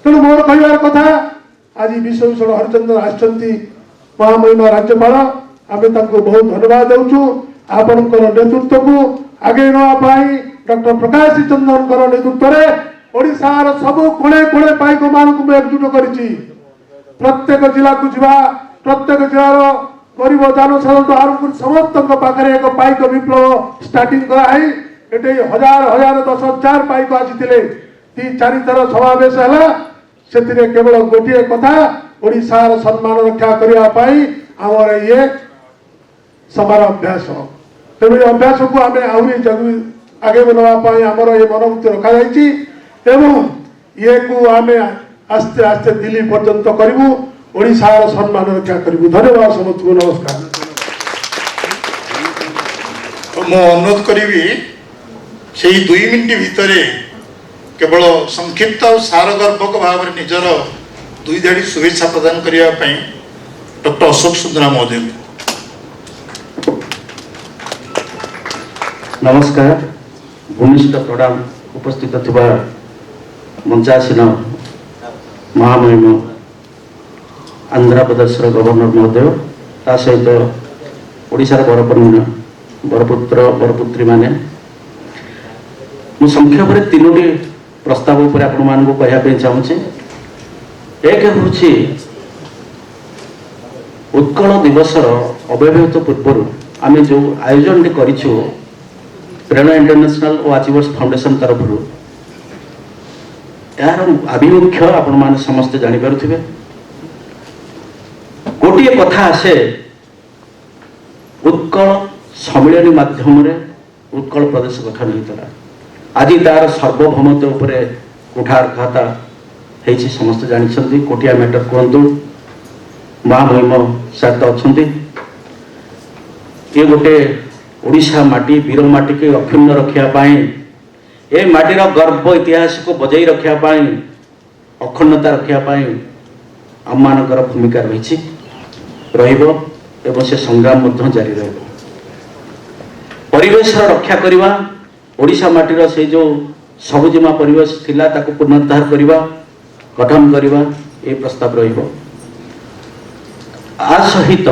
तेणु मोर कहबार कथा आज विश्वेश्वर हरिचंदन आसचंती महामहिमा राज्यपाल आम बहुत धन्यवाद देचु आपणकर नेतृत्व को आगे नापी डॉक्टर प्रकाश चंदन नेतृत्व में ओडिशार सबु कोणे कोणे पाइक मान एकजुट कर प्रत्येक जिला को जीवा प्रत्येक जिलार गरीब जनसाधारण आरंभ कर समस्त पाखे एक पाइक विप्लव स्टार्टिंग कराई ये हजार हजार 10,000 पाइक आसी 3-4 थर समावेश है से केवल गोटे कथा ओडिशार सम्मान रक्षा करने आमर ये समान अभ्यास तेणु अभ्यास को आम आगे नापी आमर ये मनोवृत्ति रखा ये को आम आस्ते आस्ते दिल्ली पर्यंत करूँ ओडिशार सम्मान रक्षा करूँ धन्यवाद समस्त को नमस्कार मु अनुरोध करी से 2 मिनिट भितर केवल संक्षिप्त और सारगर्भक भाव में निजर 2 धाड़ी शुभेच्छा प्रदान करने डॉक्टर अशोक सुंदरा महोदय नमस्कार भूमिष्ठ प्रणाम उपस्थित थिबा मंचासीन महामहिम आंध्र प्रदेश गवर्नर महोदय ता सहित ओडिशार बरपुत्र बरपुत्री माने मु संक्षेप में 3टी प्रस्ताव उपर आपण मानक कहवाई चाहूँगी एक हूँ उत्कल दिवसर अव्यवहित पूर्व आम जो आयोजन करूँ प्रेरणा इंटरनेशनल और अचीवर्स फाउंडेशन तरफ यार आभिमुख्य आपण मैंने समस्ते जानीपे गोटे कथा आसे उत्कल सम्मिलन माध्यम उत्कल प्रदेश गठन होता आज तार सार्वभौमत्व उपरे कुठारघाता होती समस्त जानते कोटिया मैटर कहतु महामहिम सार तो अच्छा ये गोटे ओडिशा माटी वीर माटी के अक्षुण्ण रखापी ए माटीर गर्भ इतिहास को बजाई रखापी अखंडता रखापी आम मानकर भूमिका रही से संग्राम जारी परिवेश रक्षा करवा ओडिशा माटीर से जो सबुजिमा परिवेश थिला ताको पुनरुद्धार करवा गठन करवा ये प्रस्ताव रहिबो आ सहित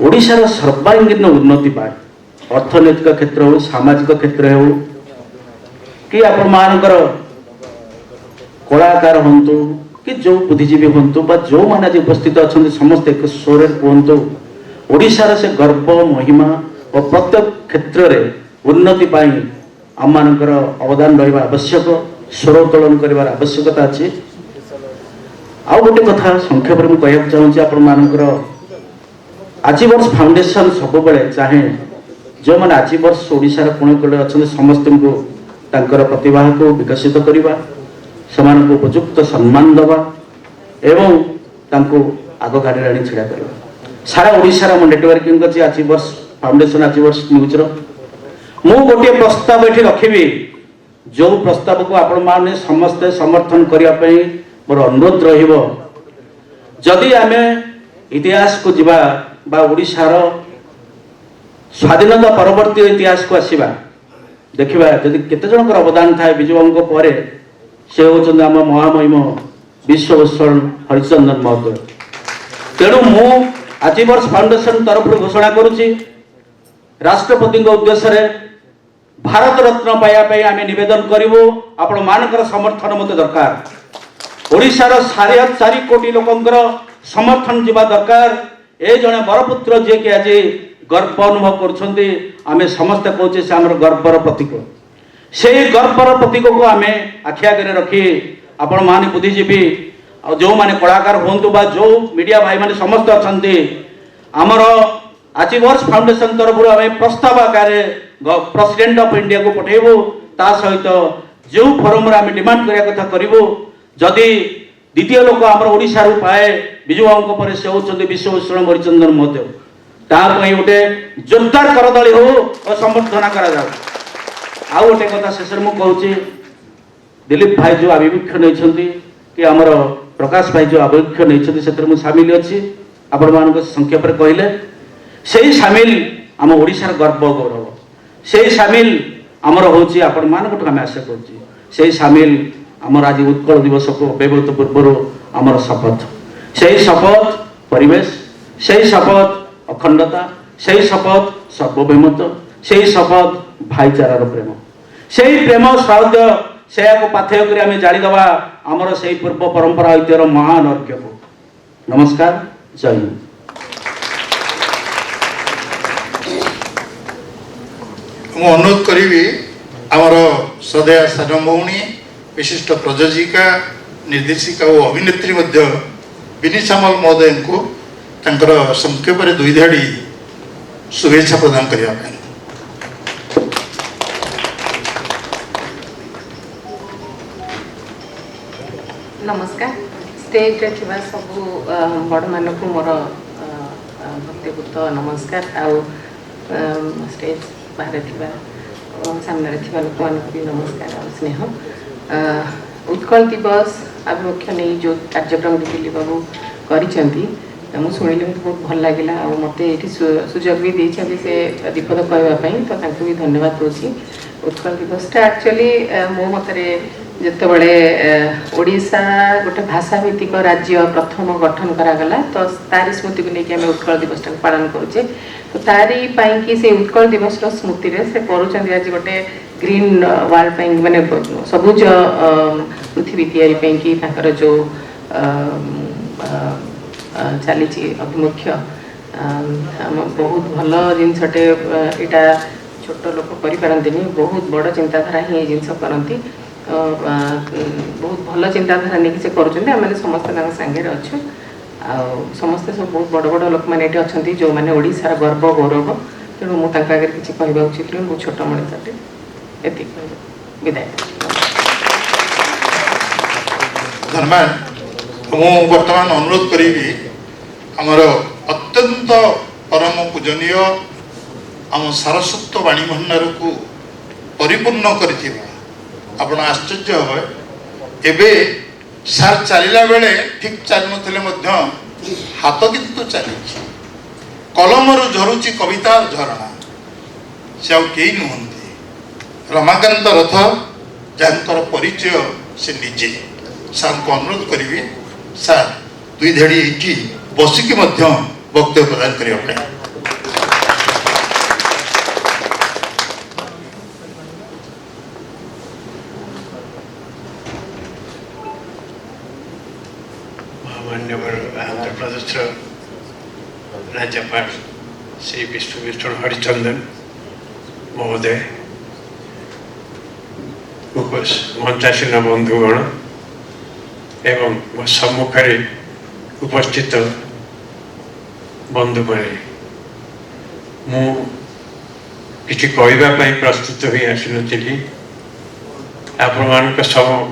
ओडिशार सर्वांगीन उन्नति पाए अर्थनैतिक क्षेत्र हो सामाजिक क्षेत्र हो कि आपण मानकर कलाकार हंतु कि जो बुद्धिजीवी हंतु बा जो माने आज उपस्थित अच्छा समस्त एक स्वर कहतु ओडिशार से गर्व महिमा और प्रत्येक क्षेत्र में उन्नति पाई आम मानकर अवदान रहा आवश्यक स्वर उत्तोलन कर आवश्यकता अच्छी आउ गोटे कथा संक्षेप में कहना चाहूँगी आपण मानकर आजीवर्ष फाउंडेशन सब बेले चाहे जो मैंने आजीवर्ष ओडिशार कोणे कोणे अच्छा समस्त को प्रतिभा को विकसित करवा से उपयुक्त सम्मान दवा एवं आग गाड़ी आनी छिड़ा कर सारा ओडिशार मो नेटवर्किंग अच्छी आजीवर्ष फाउंडेशन आजीवर्ष न्यूज मु गोटे प्रस्ताव ये रखी जो प्रस्ताव को आपण माने समस्ते समर्थन करिया पई मोर अनुरोध रहिबो। जदि आमे इतिहास को जीवा बा ओडिशार स्वाधीनता परवर्ती इतिहास को आसीबा देखिबा जदि केते जनकर अवदान थाए विजुबाबूଙ୍କ परे से होचंद आम महामहिम विश्वभूषण हरिचंदन महोदय। तेणु मु आज वर्ष फाउंडेशन तरफ घोषणा करुच्ची राष्ट्रपति उद्देश्य भारत रत्न पाइबा आम नवेदन करूँ आपण मानकर समर्थन मत दरकार। ओडिशार 4.5 कोटी लोकंकर समर्थन जीवा दरकार। ए जड़े बरपुत्र जी कि आज गर्व अनुभव करुँचे आम समस्ते कहे से आम गर्वर प्रतीक से गर्वर प्रतीक को आम आखि आगे रखी आपण मान बुद्धिजीवी जो माने कलाकार हूँ बा जो मीडिया भाई माने समस्त अच्छा आमर आज वर्ष फाउंडेशन तरफ आम प्रस्ताव आकार प्रेसिडेंट ऑफ इंडिया को पठेबू ता सहित जो फोरम आम डिमांड करिया कथा करूँ जदि द्वितीय लोक आम ओडिशा पाए विजुबाबूଙ୍କ पर से होचंदी विश्वभूषण हरिचंदन महोदय तापई गोटे जोरदार करदली हो और संबर्धना करा जाऊ। आउ गोटे कथा शेष में कहूँ दिलीप भाई जो आभिमुख्य नहीं कि आमर प्रकाश भाई जो आभिमुख्य नहीं से सामिल अच्छी आपण मान संक्षेप कहले से सामिल आम ओडिशार गर्व गौरव से सामिल आमर हूँ आपण मान आम आशा कर सामिल आमर आज उत्कल दिवस को व्यवहित पूर्व आमर शपथ से शपथ परिवेश से शपथ अखंडता से शपथ सर्वभौमत से शपथ भाईचारार प्रेम से प्रेम सौहार्द से पाथेय कर आम जाणीदवा आमर से पूर्व परंपरा ऐतिह्यर महान अर्घ्य को। नमस्कार, जय हिंद। मु अनुरोध करी आमर श्रद्धेय साजन भौणी विशिष्ट प्रयोजिका निर्देशिका और अभिनेत्री विनीत सामल महोदय को तंकर संक्षेप 2 धाड़ी शुभेच्छा प्रदान करने। नमस्कार। स्टेज रे थिबा सबु बड़ मान को मोर भक्तिपूत नमस्कार। आउ स्टेज बाहर थिबा सामने थिबा लोक मान को भी नमस्कार और स्नेह। उत्कल दिवस आभिमुख्य नहीं जो कार्यक्रम दिलीप बाबू करिसेंती मुझे शुणिले मत बहुत भल लगे और मत ये सुजोग भी देते से दीपद कहवाई तो तांको भी धन्यवाद दूसरी। उत्कल दिवसटा एक्चुअली मो मतरे जितेबले ओडिशा गोटे भाषा भित्तिक राज्य प्रथम गठन करागला तो तारी स्मृति को लेकिन आम उत्कल दिवस पालन करुचे तो तारी कि से उत्कल दिवस स्मृति से करुँच आज गोटे ग्रीन वर्ल्ड माने सबुज पृथ्वी तैयारी जो चली अभिमुख्य बहुत भल जिनसटे यहाँ छोट लोक करपारती बहुत बड़ चिंताधारा ही जिनस करती बहुत भल चिंताधारा नहीं से करें समस्ते सांगे अच्छे समस्ते सब बहुत बड़ बड़ लोक मैंने अच्छा जो मैंने ओडिशार गर्व गौरव तेणु मुझे आगे किसी कहवा उचित नहीं बहुत छोट मनीषटे ये विदाय। धन्यवाद। मु वर्तमान अनुरोध करी आमर अत्यंत परम पूजनीय आम सारस्वत वाणी भंडार को परिपूर्ण कर आपण आश्चर्य हे एबे सार चलला बेले ठीक चल नथिले हाथ किंतु चली कलम झरुची कविता झरणा से कई नुहंती रमाकांत रथ जहाँकर परिचय से निजे सार को अनुरोध करी सार 2 धाड़ी ये बसिकी वक्तव्य प्रदान करने। मान्यवर आंध्र प्रदेश राज्यपाल श्री विश्वभूषण हरिचंदन महोदय मंचासीन बंधुगण एवं मो सम्मुखें उपस्थित बंधु मैंने मु किसी कहवाई प्रस्तुत हो आसनी आपण मान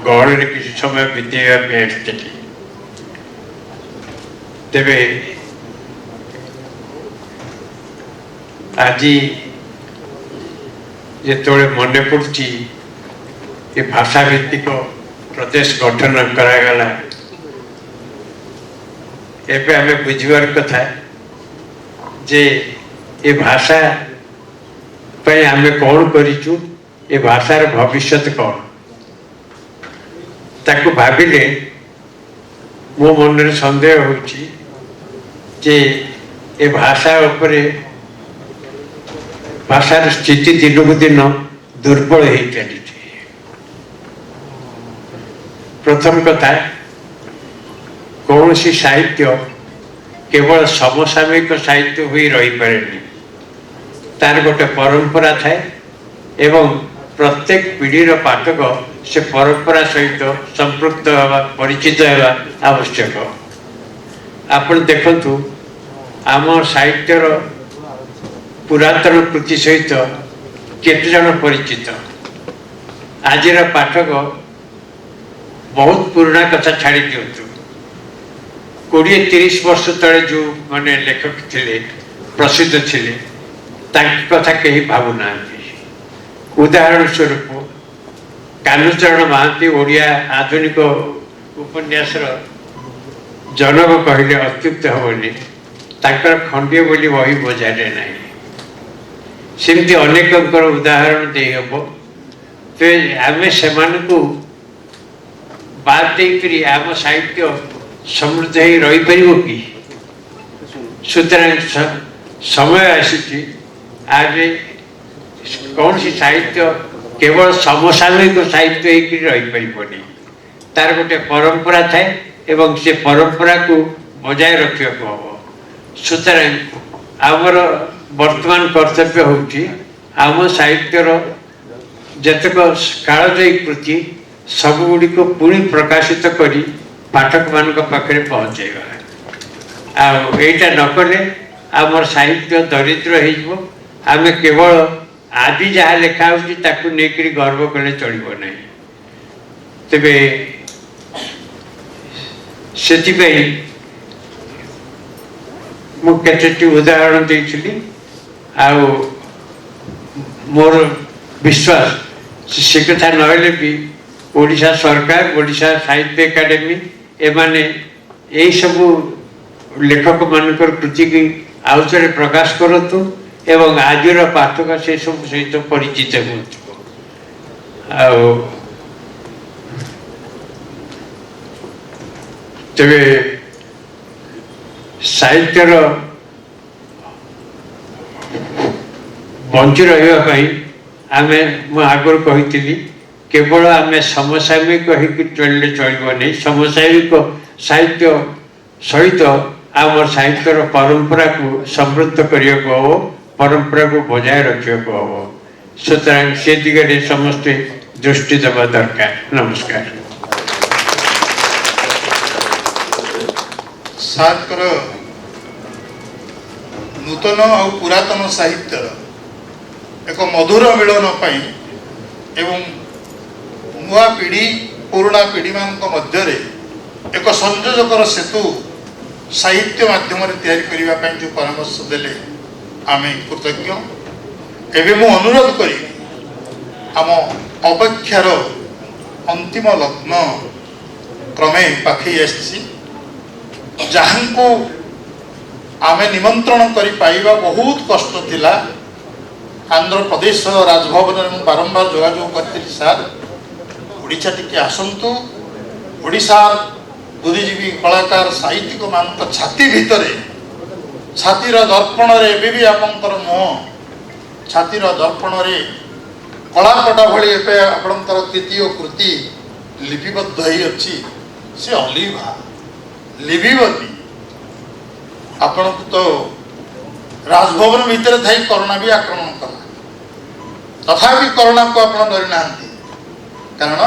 गहल किसी समय बीतवाई आसती तेरे आज जो मन पड़ी ये भाषा भित्तिक प्रदेश गठन करागला एबे हमें बुझवार कथा जे ये भाषा पे हमें कौन करिचु ये भाषार भविष्य कौन ताकू भाविले मो मन सन्देह होची जे ये भाषा उपरे भाषार स्थिति दिन को दिन दुर्बल हो चली। प्रथम कथा कौन सी साहित्य केवल समसामयिक साहित्य हुई रही पारे तार गोटे परंपरा थाए एवं प्रत्येक पीढ़ीर पाठक से परंपरा सहित संपृक्त होगा परिचित होगा आवश्यक। आपण देखंतु आम साहित्यर पुरातन कृति सहित केते जन परिचित आजिर पाठक बहुत पुराना कथा छाड़ी दिंतु 20-30 वर्ष तले जो माने लेखक थिले प्रसिद्ध थिले तांकी कथा कहीं भावुना। उदाहरण स्वरूप कालूचरण महांती ओडिया आधुनिक उपन्यास जनक कहले अत्युक्त हेनी ताकर खंडीय बोली बही बजारे ना सेमती अनेक उदाहरण दे हम तो आम से बाद देकर आम साहित्य समृद्ध हो रही पार कि सुतरां समय आसी आज कौन सी साहित्य केवल समसामयिक साहित्य रही पारनी तार गोटे परंपरा थाए एवं से परंपरा को बजाय रखा हम। सुतरां आमर वर्तमान कर्तव्य होची आम साहित्यर जतक कालजयी कृति सबुगुड़ी को पुणी प्रकाशित करी पाठक मान पाखे पहुँचेगा। आईटा नकले आमर साहित्य दरिद्र हो आम केवल आदि जहाँ लेखा होकर गर्व कले चलो ना। तेबे से मुझे उदाहरण देती मोर विश्वास से कथा नहले भी ओडिशा सरकार ओडिशा साहित्य एकाडेमी एमाने यही सबू लेखक मानकर कृति की आउे प्रकाश करतु एवं आजिर पाठक से सब सहित परिचित हो। तेरे साहित्यर बंची रही आम आगुरी कही केवल आम समसामयिक होकर चलने चलो नहीं समसामयिक साहित्य सहित आम साहित्यर परंपरा को समृद्ध करने को हम परंपरा को बजाय रखा हम। सुतरां से दिगरे समस्ते दृष्टि देवा दरकार। नमस्कार। सातकर नूतन और पुरातन साहित्य एक मधुर मिलन पाई एवं नुआ पीढ़ी पुराना पीढ़ी मान मध्य एक संयोजकर सेतु साहित्य माध्यम तैयारी करने जो परामर्श देले आम कृतज्ञ। एवं मु अनुरोध करी आम अपेक्षार अंतिम लग्न क्रमे पाखे आसी जहाँ को आम निमंत्रण करी पाइबा बहुत कष्ट थिला। आंध्र प्रदेश राजभवन में बारंबार जोगाजोग करती सार ओडिशा टिके आसतु ओडिशार बुद्धिजीवी कलाकार साहित्यिक मान छाती भितर छातीर दर्पण भी आपंकर मुह छातीर दर्पण कलापटा भली आपंकर तृतीय कृति लिपिबद्ध होती से अलिभा लिभिबनी। आपण तो राजभवन भितर थी करोना भी आक्रमण कला तथापि करोना को आप डरी ना कारण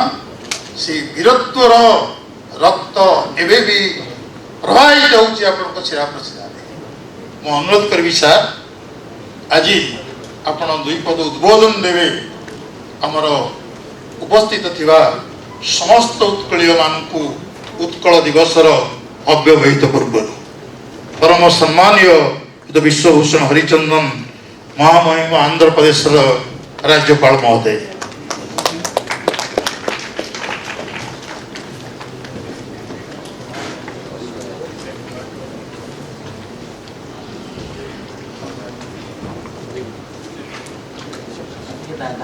से वीरत्वर रक्त एवं भी प्रवाहित हो शिरा प्रशिरा मु अनुरोध करी सार आज आप दुई पद उद्बोधन देवे आमर उपस्थित थिबा समस्त उत्कलीय मानकु उत्कल दिवसर अव्यवहित पूर्व परम सम्मानीय विश्वभूषण हरिचंदन महामहिम आंध्र प्रदेश राज्यपाल महोदय ओडिया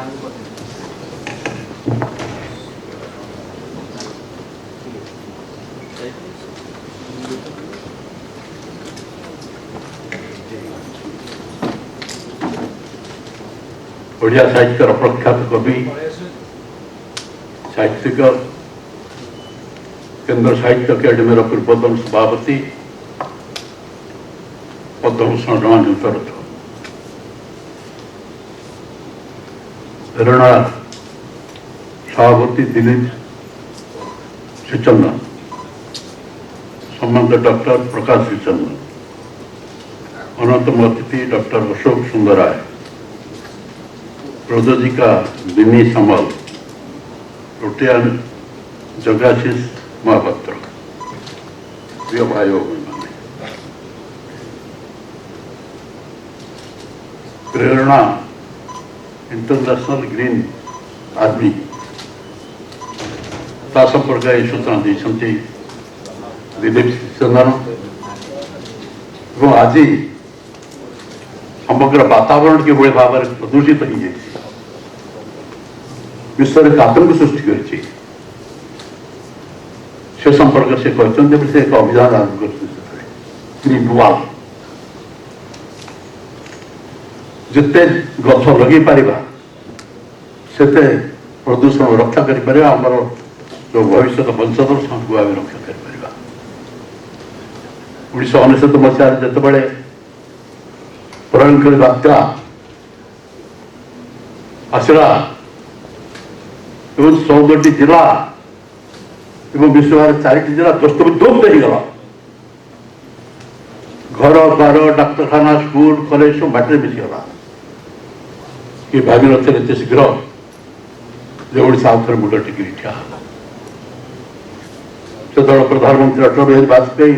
साहित्यर प्रख्यात कवि साहित्यिक केंद्र साहित्य अकाडेमी पूर्वतन सभापति पद्मभूषण रमाकांत रथ रणा सभापति दिलीप श्रीचंदन सम्मानित डॉक्टर प्रकाश श्रीचंदन अन्यतम अतिथि डॉक्टर अशोक सुंदराय प्रयोजिका बिनी समल रोटियान जगाशीष महापात्र प्रिय भाई बहन प्रेरणा इंटरनेशनल ग्रीन आर्मी ता संपर्क सूचना देते दिलीप चंदन आज समग्र वातावरण किभली भाव में प्रदूषित हो विश्व में आतंक सृष्टि कर संपर्क से कहते से एक अभियान आरंभ कर जिते गछ लगे पारिबा सेते प्रदूषण रक्षा करि परिबा हमर जो भविष्य वंशधर को आम रक्षा करि परिबा 1999 मसीह जितेबाला भयंकर बात्या आसला 14टी जिला विश्व 4टी जिला ध्वस्तविध्वस्त हो गला घर द्वार डाक्तखाना स्कूल कॉलेज सब बाटे मिसीगला कि भावी नथिले एते शीघ्र जे ओडिशा आउथर मुंड टिकी ठिया से दल प्रधानमंत्री अटल बिहारी वाजपेयी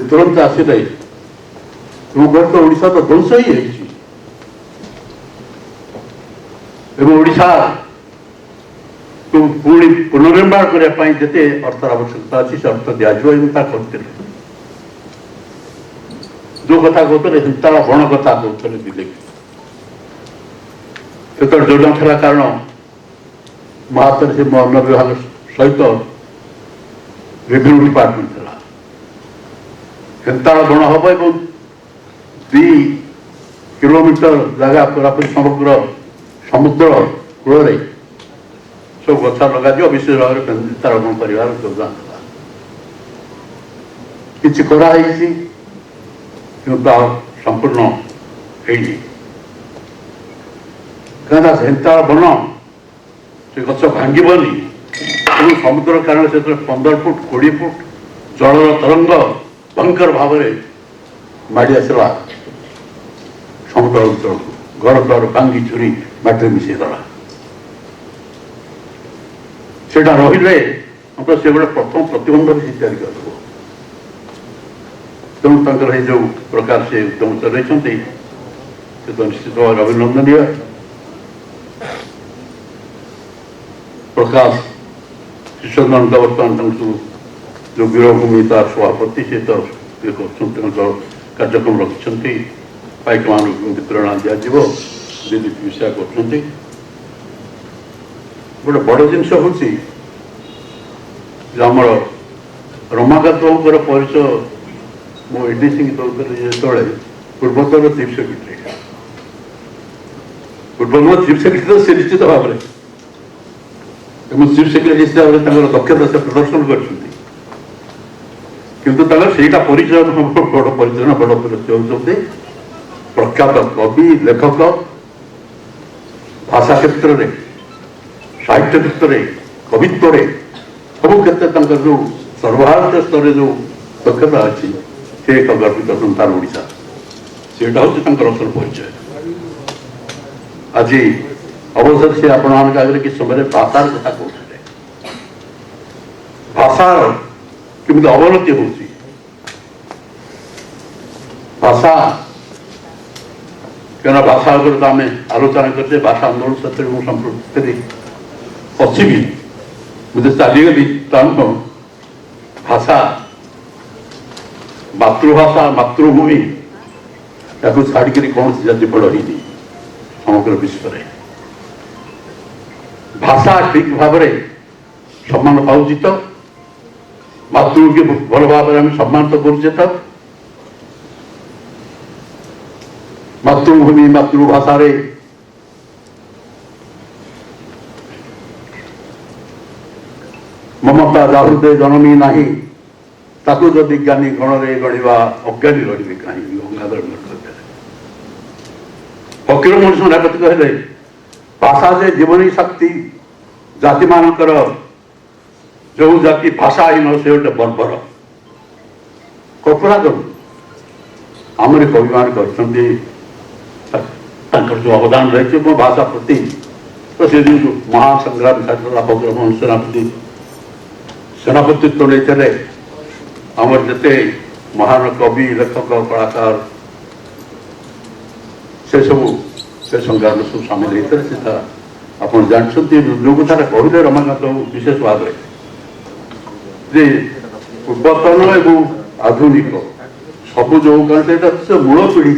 तुरंत आसिले तो ओडिशा तो ध्वंस ही ओडिशा को पुणी पुनर्निर्माण करने जिते अर्थ आवश्यकता अच्छी से अर्थ दिज्व करते जो कथा कहते हिंसा बण कथा कहते दिलीप से जोजना था कारण मो हाथ से मो अन्न विभाग सहित रेवेन्यू डिपार्टमेंट था हिंसा बण हम और 2 किलोमीटर जगह पूरा समग्र समुद्र कूल सब गछा लगा विशेष भाव में वृक्षारोपण कर योजना किसी कराई संपूर्ण कहीं हिंसा बन से गछ भांगनी समुद्र कारण से 15 फुट 20 फुट जलर तरंग भयंकर भाव में माड़ी आसला समुद्र अंचल घर द्वार भांगी चुरी बाटे मिसेदेला से रही मतलब से गोटे प्रथम प्रतिबंधक से तैयारी कर तेणु जो प्रकार से उद्यम चलते से तो निश्चित भाव अभिनंदनीय प्रकाश श्रीचंदन बर्तमान जो वीरभूमि तार सभापति से तो कार्यक्रम रखिंट पाइक मान वितरण दिज्व दिलीप विषय कर गोटे बड़ जिनस हूँ रमाकांत परिचय मो एडी सिंह दौर जो पूर्वतन चीफ सेक्रेटरी पूर्वतन चीफ सेक्रेटरी तो से निश्चित भाव में चीफ सेक्रेटरी हिसाब से दक्षता से प्रदर्शन करटा परिचय बड़ परिचय बड़ परिचय होती प्रख्यात कवि लेखक भाषा क्षेत्र में साहित्य क्षेत्र में कवित्व सब क्षेत्र जो सर्वभारतीय स्तर जो दक्षता अच्छी से एक गर्वित संतान ओडिशा सेटा हूँ असल परिचय आज अवसर से आपण आगे कि समय भाषार कथा कहते भाषार केमी अवनति हो भाषा क्या भाषा तो आम आलोचना करते भाषा आंदोलन सहित संपृक्ति अच्छी भी मुझे चलीगली भाषा मातृभाषा मातृभूमि या छाड़ी कौन जाति बड़ ही समग्र विश्व में भाषा ठीक भाव में सम्मान पाऊँ तो मातृ की भल भाव में सम्मान तो करुचे तो मातृभूमि मातृभाषा रे ममता जाहृदे जनमी नाही ताकू जदि ज्ञानी गण रे गणिबा अज्ञानी लड़बे कहीं गंगाधर फकीर मनुष्य नागत कहले भाषा जे जीवनी शक्ति जाति मानकर जो जाति भाषाहीन से गोटे बर्बर कल्पना करूँ आमर कवि मान जो अवदान रही मो भाषा प्रति तो से जो महान संग्राम फकीर सेनापति सेनापतित्व नहीं आमर जिते महान कवि लेखक कलाकार से सब से संग्राम सब सामिल होते से आप जानते जो कथा कहले रमाकांत विशेष भाव जे पूर्वतन एवं आधुनिक सब जो से मूल पीढ़ी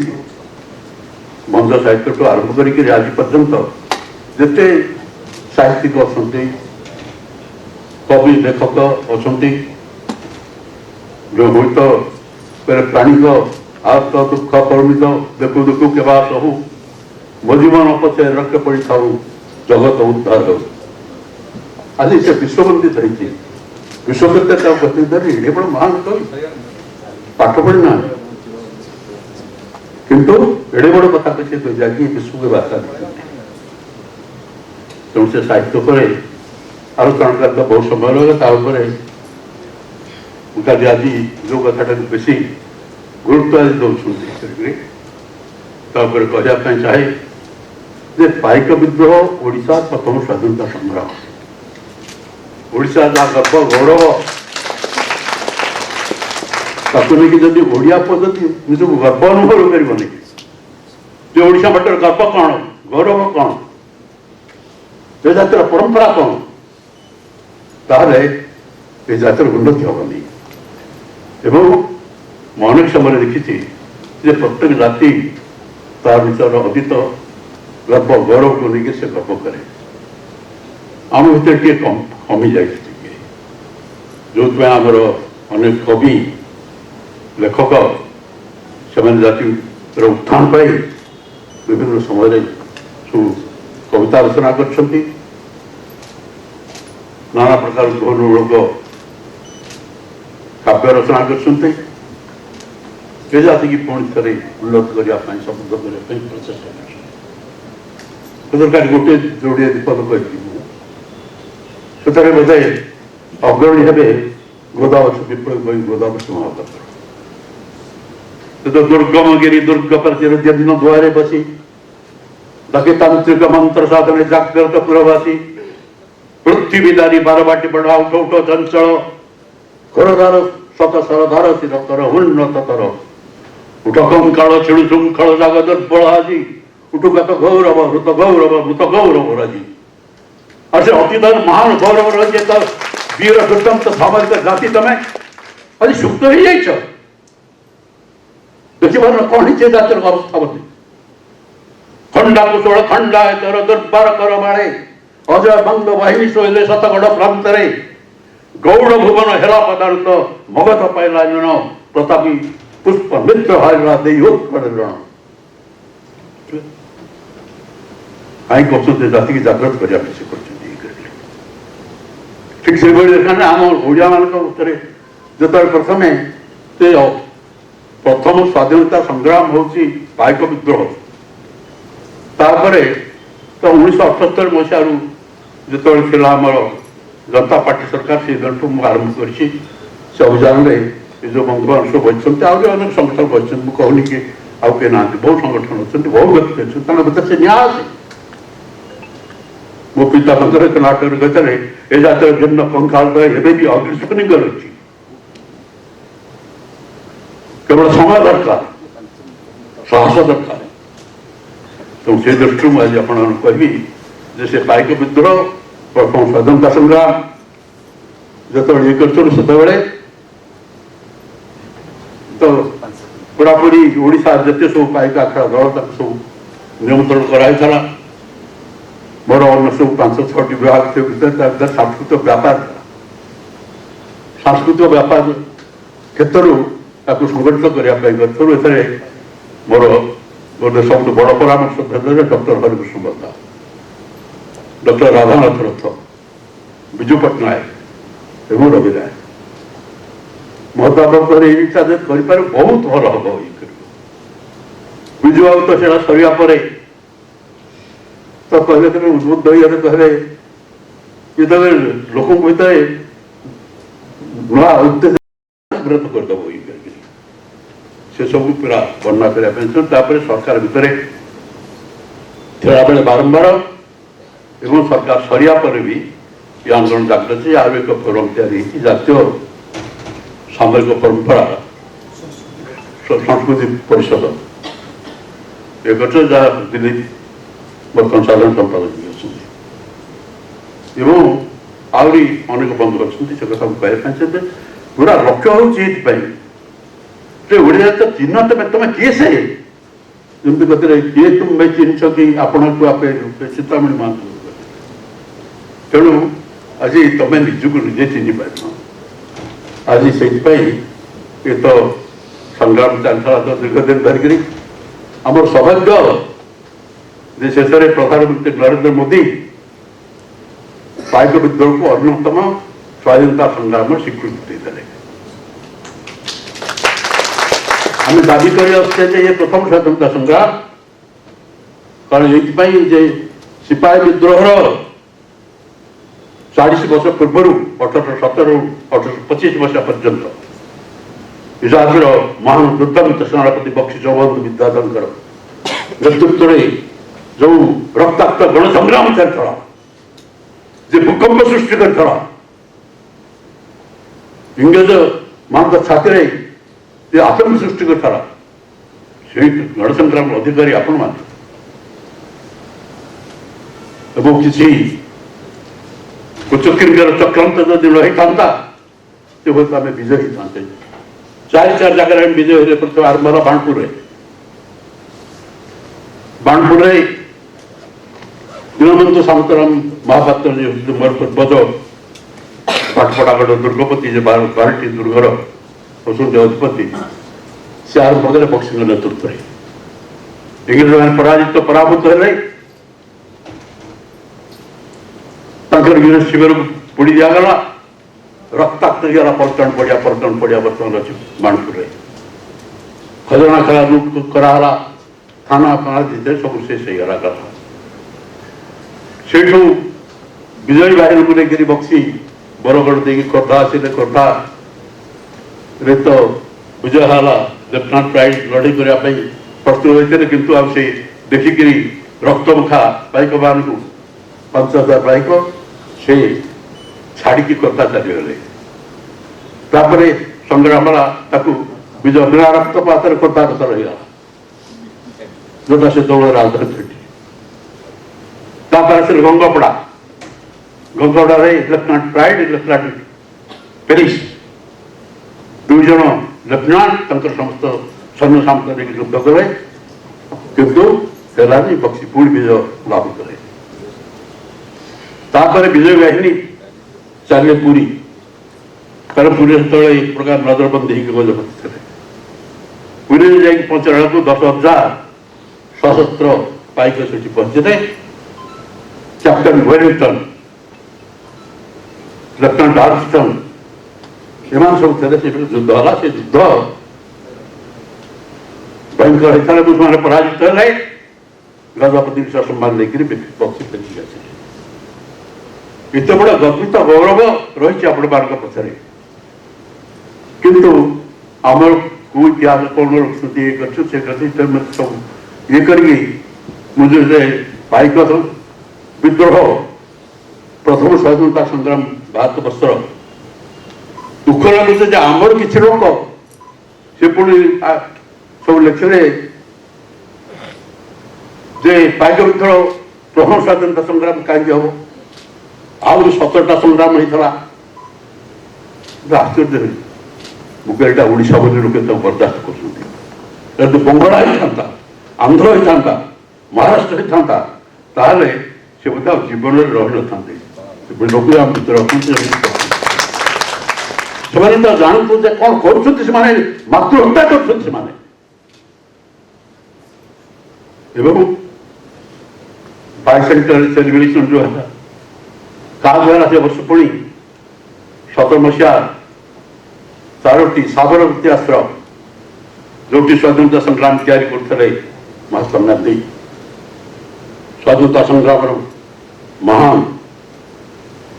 बंध साहित्य ठूँ आरंभ कर आज पर्यंत जिते साहित्यिक अच्छा कवि लेखक अच्छा जो हूँ तो प्राणिक आत दुख परिमित देखु देखु केवा सहु मो जीवन पचे रक्त पड़ी था जगत उद्धार हो आज से विश्ववंदित होती विश्वविद्या गतिधर एडे बड़ महान कवि पाठ पढ़ी ना किंतु एडे बड़ कथा कहे तो जाकि विश्व के भाषा तेणु से साहित्य पर आलोचना करता बहुत समय लगे आज जो कथा बेसी गुरुत्व आज दौरान कहवाई चाहे जे पाइक विद्रोह ओडिशा प्रथम स्वाधीनता संग्राम ओडिशा गर्व गौरव ताकू नहीं जदि ओडिया पद्धति निजक गर्व अनुभव कर जो ओडिशा भटर गर्व कौन गौरव कौन ये जातिर परंपरा कौन ताहले ये जातिर उन्नति हेनी एवं अनेक समय देखी जे प्रत्येक जाति तार विचार अतीत गर्व गौरव को लेकिन से गर्व करे आम भर कमी जाए जो आमर अनेक कवि लेखक से जाति उत्थान पाई विभिन्न समय सब कविता रचना कर नाना प्रकार ध्वनिमूलक काव्य रचना कर जाति की पुणी थे उन्नत करने समृद्ध करने प्रचेषा कर गोटे जोड़े विपद कही बोधे अग्रणी हे गोदावरी विप्लव गोदावरी महापात्र तो दुर्गम गिरी दुर्ग प्रतिरोध्य दिन द्वारे बसी दखी तांत्रिक मंत्र साधने जाग्रत पुरवासी पृथ्वीदारी बारबाटी बढ़ा उठ उठ चंचल घरदार शत सरदार शिरतर उन्नत तर उठ कंकाल छेड़ू शृंखल जाग दुर्बल আজি उठुगत गौरव हृत गौरव राजी और से अतिदान महान गौरव रही तो वीर दुर्दंत सामरिक जाति तमें आज सुप्त हो जाइछ देखिबार कौन ही जातिर अवस्था बनी खंडा कुशल खंडा तर दुर्बार कर बाणे अजय बंग वाहिनी शोले शतगढ़ प्रांतरे गौड़ भुवन हेला पदार्थ मगध पाइला जन प्रतापी पुष्प मित्र हारा देहोत्कड़ रण कहीं कहते जाति की जागृत करने ठीक से देखा आम ओडिया मान जो प्रथम प्रथम स्वाधीनता संग्राम हूँ पाइक विद्रोह तापर तो 1978 मसीह जो आमर जनता पार्टी सरकार से दिन आरंभ कर अभियान में जो बंधुबांध बचते अनेक संगठन बचते मुझे कहूनी कि आउ के ना बहुत संगठन अच्छे बहुत व्यक्ति अच्छे भर से न्याय आसे मो पिता मंदिर नाटक कहते ये जातर भिन्न कंकाल एवं भी अग्रस्पनिंग रही केवल समय दरकार साहस दरकार तो से दृष्टि मुझे आप कहि से पाइक विद्रोह प्रथम स्वाधीनता संग्राम जो ये कर तो पूरापूरी ओडिशा जिते सब पाइक आखड़ा दल सब निमंत्रण कराइला मोर अन्य सब 5-6टी विभाग से भर सांस्कृतिक व्यापार सांस्कृतिक व्यापार क्षेत्र संगठित करने मोर गोटे सब बड़ परामर्श देते डॉक्टर हरिकृष्ण बंदा, डॉक्टर राधानाथ रथ, विजु पट्टनायक एवं रवि राय महताब कर बहुत भल हम विजु बाबू तो से सरिया तो कहले उद्बुद्ध कहले जो लोक भीतर नुआ उद्देश्य करदेव से सब पूरा वर्णना करने सरकार भितर थिला बेले बारंबार एवं सरकार सरिया पर भी ये आंदोलन जागृत यार एक फोरम तैयारी जातीय सामरिक परंपरा संस्कृति परिषद एक जहाँ दिल्ली बर्तमान साधारण संपादक भी अच्छे आहरी अनेक बंधु अच्छा से कथा कहते पूरा लक्ष्य हूँ ओडिया तो चिन्ह तुम किए से जमी कहते किए तुम चिन्ह कि आपण को आप चिंतामणि महांत तेणु आज तुम निजुक निजे चिन्ह पार आज से ये तो संग्राम चलता तो दीर्घ दिन धरिकी आम सौभाग्य शेष में प्रधानमंत्री नरेंद्र मोदी पाइक विद्रोह को अन्यतम स्वाधीनता संग्राम स्वीकृति देते आम दाबी कर ये प्रथम स्वाधीनता संग्राम कारण ये सिपाही विद्रोह 40 वर्ष पूर्व 1817 1825 वर्ष पर्यंत इजाफर महान दुर्दामित सेनापति बक्सी जगबंधु विद्याधर नेतृत्व में जो रक्ताक्त गण संग्राम चलता जे भूकंप सृष्टि करता इंग्रेज मान छाती जे आतंक सृष्टि करता से गण संग्राम अधिकारी आपण मान किसी कुचक्रीकर चक्रांत जदि रही था तो हूँ आम विजय होते 4 जगह विजय होते प्रथम आरंभ है बाणपुर दीनबंधु शांताराम महापात्र जी मोर पूर्वज पाटपड़ागढ़ दुर्गपति 12टी दुर्गर वसुंध अधिपति से आरंभ कले बक्सी नेतृत्व में इंग्रेज मैंने पराजित पराभूत है इंग्रेज शिविर पोड़ी दिगला रक्ताक्त गला पर्यटन पड़िया बर्तमान अच्छी बाणपुर खजना खेला लुट कराला थाना फाना दीजिए सब शेष होगा कथा से विजयी बाहर को लेकर बक्सी बरगढ़ देखिए खोर्धा आसिले खोर्धा रे तो विजय हाला लेफ्टिनेंट प्राइड लड़ाई करने प्रस्तुत होते किंतु आप से देखिक रक्तमुखा पाइक मान को 5000 पाइक से छाड़ी खोर्धा चलीगले संग्राम विजय बिना रक्तपात खोर्धा कथा रहीगला जोटा से दौड़ राजधानी से गंगापड़ा लेफ्टिनेंट प्राइड लेफ्टिनेंट पेरिस 2 जन लेफ्टिनेंट समस्त सैन्य सामरिक युद्ध कले किंतु सेलानी बक्सी पुणी विजय लाभ कले विजय बाहिनी चलिए पुरी कारण पुरी से एक प्रकार नजरबंदी गजपति थे पुरी जा पहुंचला को 10,000 सशस्त्र पाइक से पहुंचे कैप्टन वेलिंगटन लेफ्टिनेंट आर्मस्ट्रंग एम सब थे युद्ध है से युद्ध भयंकर होता है मैंने पराजित है गजपति सम्मान लेकर बक्सी फेंकी आए एत बड़ा गर्वित गौरव रही आपण मान पचर किंतु आमर को इतिहास कौन स्मृति ये कर सब ये करी मुझे पाइक विद्रोह प्रथम स्वाधीनता संग्राम भारत वर्षर दुख लगुच आमर किसी लोक से पुणी सब लिखले जे पाइक विद्रोह प्रथम स्वाधीनता संग्राम कहीं हम आहरी 17टा संग्राम होता आश्चर्य मुझे ओडिशा बोली लोग बर्दास्त कर बंगला होता आंध्र होता महाराष्ट्र ହେଇଥାନ୍ତା ତାହେଲେ ସେ ବୋଧେ ଆଉ ଜୀବନରେ ରହିନଥାନ୍ତେ। ଲୋକ ଆମ ଭିତରେ ଅଛନ୍ତି, ସେମାନେ ତ ଜାଣନ୍ତୁ ଯେ କ'ଣ କରୁଛନ୍ତି, ସେମାନେ ମାତୃହତ୍ୟା କରୁଛନ୍ତି ସେମାନେ। ଏବଂ ବାଇସେଣ୍ଟେନାରୀ ସେଲିବ୍ରେସନ ଯେଉଁ ହେଲା କାହା ଦ୍ୱାରା ସେ ବର୍ଷ ପୁଣି 17 ମସିହା 4ଟି ସାବରମତୀ ଆଶ୍ରମ ଯେଉଁଠି ସ୍ୱାଧୀନତା ସଂଗ୍ରାମ ତିଆରି କରୁଥିଲେ ମହାତ୍ମା ଗାନ୍ଧୀ, ସ୍ୱାଧୀନତା ସଂଗ୍ରାମର ମହାନ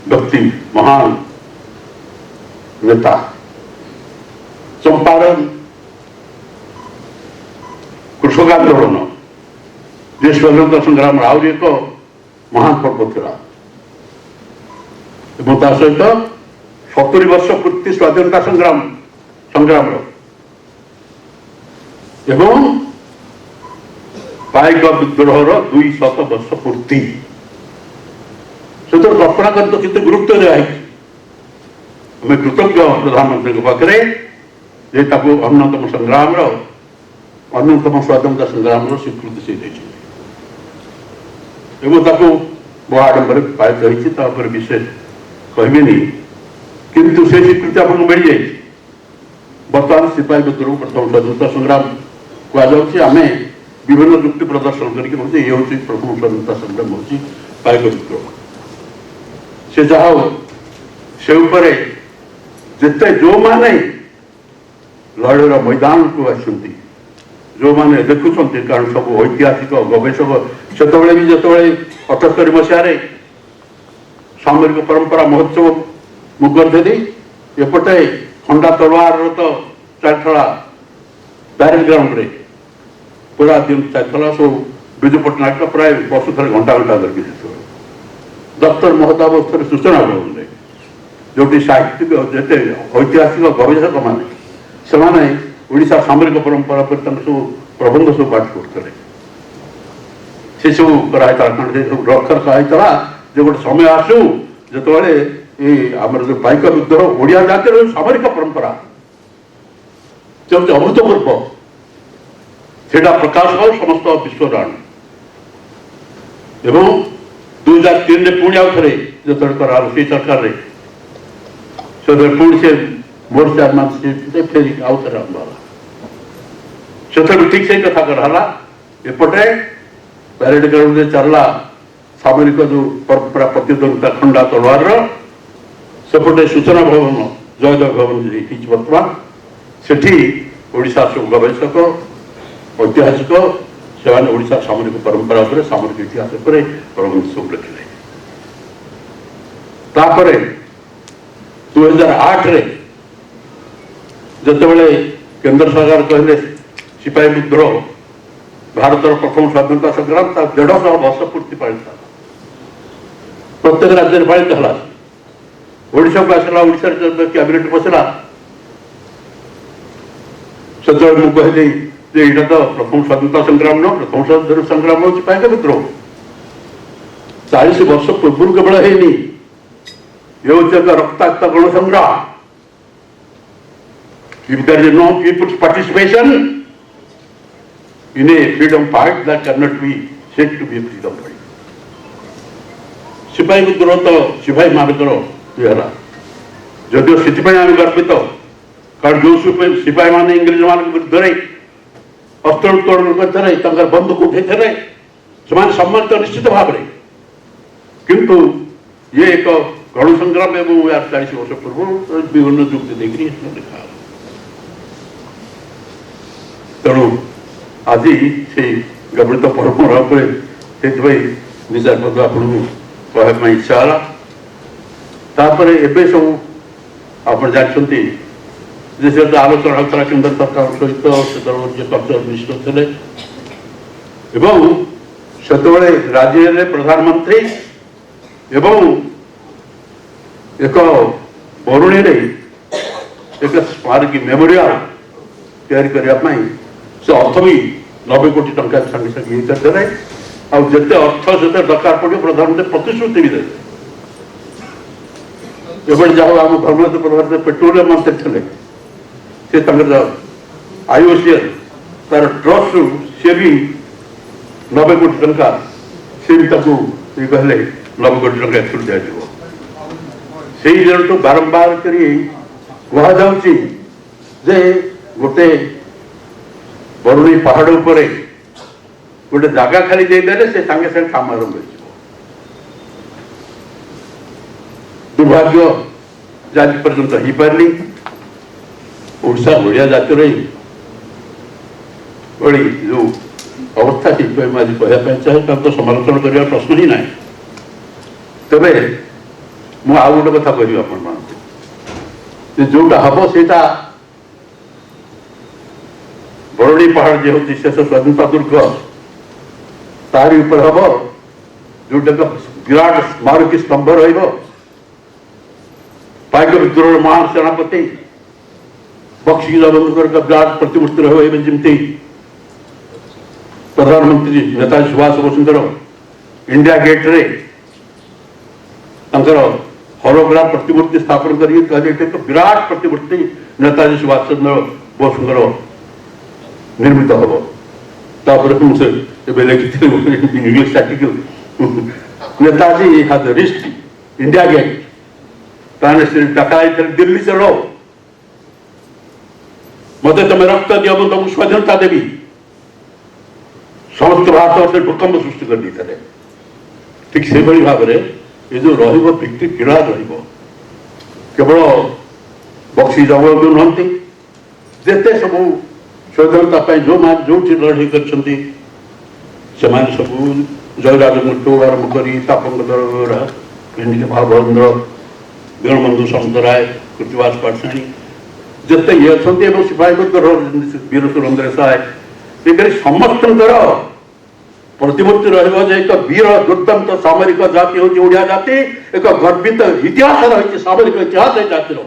ବ୍ୟକ୍ତି, ମହାନ ନେତା। ଚମ୍ପାରଣ କୃଷକ ଆନ୍ଦୋଳନ ଯେ ସ୍ୱାଧୀନତା ସଂଗ୍ରାମର ଆହୁରି ଏକ ମହାନ ପର୍ବ ଥିଲା। ଏବଂ ତା ସହିତ 70 ବର୍ଷ ପୂର୍ତ୍ତି ସ୍ୱାଧୀନତା ସଂଗ୍ରାମର ଏବଂ ପାଇକ ବିଦ୍ରୋହର 200 ବର୍ଷ ପୂର୍ତ୍ତି। ସେଥିରେ କଳ୍ପନା କରନ୍ତୁ କେତେ ଗୁରୁତ୍ୱ ଦିଆହେଇଛି। ଆମେ କୃତଜ୍ଞ ପ୍ରଧାନମନ୍ତ୍ରୀଙ୍କ ପାଖରେ ଯେ ତାକୁ ଅନ୍ୟତମ ସଂଗ୍ରାମର, ଅନ୍ୟତମ ସ୍ୱାଧୀନତା ସଂଗ୍ରାମର ସ୍ୱୀକୃତି ସେ ଦେଇଛନ୍ତି ଏବଂ ତାକୁ ବହୁ ଆଡମ୍ବରରେ ପାଳିତ ହେଇଛି। ତା ଉପରେ ବିଶେଷ କହିବିନି, କିନ୍ତୁ ସେ ସ୍ୱୀକୃତି ଆପଣଙ୍କୁ ମିଳିଯାଇଛି। ବର୍ତ୍ତମାନ ସିପାହୀ ବିଦ୍ରୋହ ପ୍ରଥମ ସ୍ୱାଧୀନତା ସଂଗ୍ରାମ କୁହାଯାଉଛି। ଆମେ ବିଭିନ୍ନ ଯୁକ୍ତି ପ୍ରଦର୍ଶନ କରିକି କହୁଛେ ଇଏ ହେଉଛି ପ୍ରଥମ ସ୍ୱାଧୀନତା ସଂଗ୍ରାମ ହେଉଛି ପାଇକ ବିଦ୍ରୋହ। ସେ ଯାହା ହଉ, ସେ ଉପରେ ଯେତେ ଯେଉଁମାନେ ଲଢ଼େଇର ମଇଦାନକୁ ଆସିଛନ୍ତି, ଯେଉଁମାନେ ଦେଖୁଛନ୍ତି, କାରଣ ସବୁ ଐତିହାସିକ ଗବେଷକ ସେତେବେଳେ ବି ଯେତେବେଳେ 78 ମସିହାରେ ସାମରିକ ପରମ୍ପରା ମହୋତ୍ସବ ମୁଁ କରିଥିଲି, ଏପଟେ ଖଣ୍ଡା ତଲୱାରର ତ ଚାଲିଥିଲା ପ୍ୟାରେଡ୍ ଗ୍ରାଉଣ୍ଡରେ, ପୁରା ଦିନ ଚାଲିଥିଲା। ସବୁ ବିଜୁ ପଟ୍ଟନାୟକ ପ୍ରାୟ ବର୍ଷ ଥରେ ଘଣ୍ଟା ଘଣ୍ଟା ଧରିକି ସେତେବେଳେ ଡକ୍ଟର ମହତାବସ୍ଥାରେ ସୂଚନା ଭବନରେ, ଯେଉଁଠି ସାହିତ୍ୟିକ ଯେତେ ଐତିହାସିକ ଗବେଷକମାନେ ସେମାନେ ଓଡ଼ିଶା ସାମରିକ ପରମ୍ପରା ଉପରେ ତାଙ୍କ ସବୁ ପ୍ରବନ୍ଧ ସବୁ ପାଠ କରୁଥିଲେ। ସେସବୁ କରାହେଇଥିଲା, କାରଣ ସେ ସବୁ ରକ୍ଷା କରାହେଇଥିଲା ଯେ ଗୋଟେ ସମୟ ଆସୁ ଯେତେବେଳେ ଏଇ ଆମର ଯେଉଁ ପାଇକ ବିଦ୍ରୋହ ଓଡ଼ିଆ ଜାତିର ସାମରିକ ପରମ୍ପରା ସେ ହେଉଛି ଅଭୂତପୂର୍ବ, ସେଇଟା ପ୍ରକାଶ ହଉ ସମସ୍ତ ବିଶ୍ୱ ଜାଣୁ। ଏବଂ 2003ରେ ପୁଣି ଆଉ ଥରେ ଯେତେବେଳେ କରାହେଲା ସେଇ ସରକାରରେ, ସେତେବେଳେ ପୁଣି ସେ ବୋର୍ଡ ଚେୟାରମ୍ୟାନ ଫେରି ଆଉ ଥରେ ଆରମ୍ଭ ହେଲା। ସେତେବେଳେ ଠିକ୍ ସେଇ କଥା କରାହେଲା। ଏପଟେ ପ୍ୟାରେଡ୍ ଗ୍ରାଉଣ୍ଡରେ ଚାଲିଲା ସାମରିକ ଯେଉଁ ପରମ୍ପରା ପ୍ରତିଦ୍ୱନ୍ଦିତା ଖଣ୍ଡା ତଲୱାରର, ସେପଟେ ସୂଚନା ଭବନ ଜୟଦେବ ଭବନ ହେଇଛି ବର୍ତ୍ତମାନ। ସେଠି ଓଡ଼ିଶାର ସବୁ ଗବେଷକ ଐତିହାସିକ ସେମାନେ ଓଡ଼ିଶା ସାମରିକ ପରମ୍ପରା ଉପରେ, ସାମରିକ ଇତିହାସ ଉପରେ ପ୍ରବନ୍ଧ ସବୁ ଲେଖିଲେ। ତାପରେ 2008ରେ ଯେତେବେଳେ କେନ୍ଦ୍ର ସରକାର କହିଲେ ସିପାହୀ ବିଦ୍ରୋହ ଭାରତର ପ୍ରଥମ ସ୍ୱାଧୀନତା ସଂଗ୍ରାମ, ତା 150 ବର୍ଷ ପୂର୍ତ୍ତି ପାଳିତ ହେଲା। ପ୍ରତ୍ୟେକ ରାଜ୍ୟରେ ପାଳିତ ହେଲା। ଓଡ଼ିଶାକୁ ଆସିଲା, ଓଡ଼ିଶାରେ ଯେତେବେଳେ କ୍ୟାବିନେଟ୍ ବସିଲା, ସେତେବେଳେ ମୁଁ କହିଲି ଯେ ଏଇଟା ତ ପ୍ରଥମ ସ୍ୱାଧୀନତା ସଂଗ୍ରାମ ନୁହଁ, ପ୍ରଥମ ସ୍ୱାଧୀନତା ସଂଗ୍ରାମ ହେଉଛି ପାଇକ ବିଦ୍ରୋହ। 40 ବର୍ଷ ପୂର୍ବରୁ କେବଳ ହେଇନି, ଏ ହେଉଛି ଏକ ରକ୍ତାକ୍ତ ଗଣ ସଂଗ୍ରାମ। If there is no people's participation in a freedom fight, that cannot be said to be a freedom fight. सिपाही विद्रोह तो सिपाही ମାନଙ୍କର ଇଏ ହେଲା। ଯଦିଓ ସେଥିପାଇଁ ଆମେ ଗର୍ବିତ, କାରଣ ଯେଉଁ ସିପାହୀ ମାନେ ଇଂରେଜମାନଙ୍କ ବିରୁଦ୍ଧରେ ଅସ୍ତ୍ର ଉତ୍ତୋଳନ କରିଥିଲେ, ତାଙ୍କର ବନ୍ଧୁକ ଉଠେଇଥିଲେ, ସେମାନେ ସମ୍ମାନିତ ନିଶ୍ଚିତ ଭାବରେ। କିନ୍ତୁ ଇଏ ଏକ ଗଣ ସଂଗ୍ରାମ ଏବଂ 40 ବର୍ଷ ପୂର୍ବରୁ ବିଭିନ୍ନ ଯୁକ୍ତି ଦେଇକରି ଲେଖା ହେଲା। ତେଣୁ ଆଜି ସେଇ ଗର୍ବିତ ପରମ୍ପରା ଉପରେ ସେଥିପାଇଁ ବିଚାରପତି ଆପଣଙ୍କୁ କହିବା ପାଇଁ ଇଚ୍ଛା ହେଲା। ତାପରେ ଏବେ ସବୁ ଆପଣ ଜାଣିଛନ୍ତି ଯେ ସେଟା ଆଲୋଚନା ହେଉଥିଲା କେନ୍ଦ୍ର ସରକାରଙ୍କ ସହିତ, ସେତେବେଳେ ଯିଏ କଲ୍ଚର ମିନିଷ୍ଟର ଥିଲେ ଏବଂ ସେତେବେଳେ ରାଜ୍ୟରେ ପ୍ରଧାନମନ୍ତ୍ରୀ ଏବଂ ଏକ ବରୁଣୀରେ ଏକ ସ୍ମାରକୀ ମେମୋରିଆଲ ତିଆରି କରିବା ପାଇଁ ସେ ଅର୍ଥ ବି 90 କୋଟି ଟଙ୍କା ସାଙ୍ଗେ ସାଙ୍ଗେ ଇଏ କରିଦେଲେ। ଆଉ ଯେତେ ଅର୍ଥ ସେତେ ଦରକାର ପଡ଼ିବ ପ୍ରଧାନମନ୍ତ୍ରୀ ପ୍ରତିଶ୍ରୁତି ବି ଦେଲେ। ଏଭଳି ଯାହା ଆମ ଧର୍ମେନ୍ଦ୍ର ପ୍ରଧାନ ପେଟ୍ରୋଲିୟମ ମନ୍ତ୍ରୀ ଥିଲେ, ସେ ତାଙ୍କର IOCL ତାର ଟ୍ରଷ୍ଟରୁ ସିଏ ବି 90 कोटी टंका से भी ताकू ये कहले 90 कोटी टंका एथुर दिया से जन बारंबार करी कह जाउची जे गोटे बरुणी पहाड़ उपरे गोटे जगह खाली देदेले से संगे संगे काम आरंभ हो दुर्भाग्य आज पर्यंत हो पारनी ओडिशा ओडिया जातिर बड़ी जो अवस्था थी आज कहना चाहे तो समालोचना करने प्रश्न ही ना तेरे मु आ गोटे कथा कह आपण जोटा हम से बरुणी पहाड़ जो हूँ शेष स्वाधीनता दुर्ग तारी ऊपर हम जोटा विराट स्मारकी स्तंभ पाइक विद्रोह महान सेनापति बख्शी बंधुकर का विराट प्रतिमूर्ति रही प्रधानमंत्री नेताजी सुभाष बोसंकर इंडिया गेट रे होलोग्राफ प्रतिमूर्ति स्थापन कर विराट प्रतिमूर्ति नेताजी सुभाष चंद्र बोसंकर निर्मित हम तापर मुझे लिखी English article Netaji has risked India gate डका दिल्ली चलो मत तुम रक्त दियो मुझे तुमको स्वाधीनता देवी समस्त भारत से भूकंप सृष्टि कर देते ठीक से भाव में ये जो रीति पीड़ा केवल बक्सी जगबंधु नुहति जिते सब स्वाधीनता जो जो लड़ाई कर सब जयराज मुट्टू आरंभ कर तापंकर भावबंद्र दीनबंधु सामंतराय कृतिवास पाठशाणी जिते ये अच्छा सिपाही वीर सुरेंद्र साय ये समस्त प्रतिमूर्ति रही वीर दुर्दांत सामरिक जाति हूँ ओडिया जाति एक गर्वित इतिहास रही सामरिक इतिहास है जातिर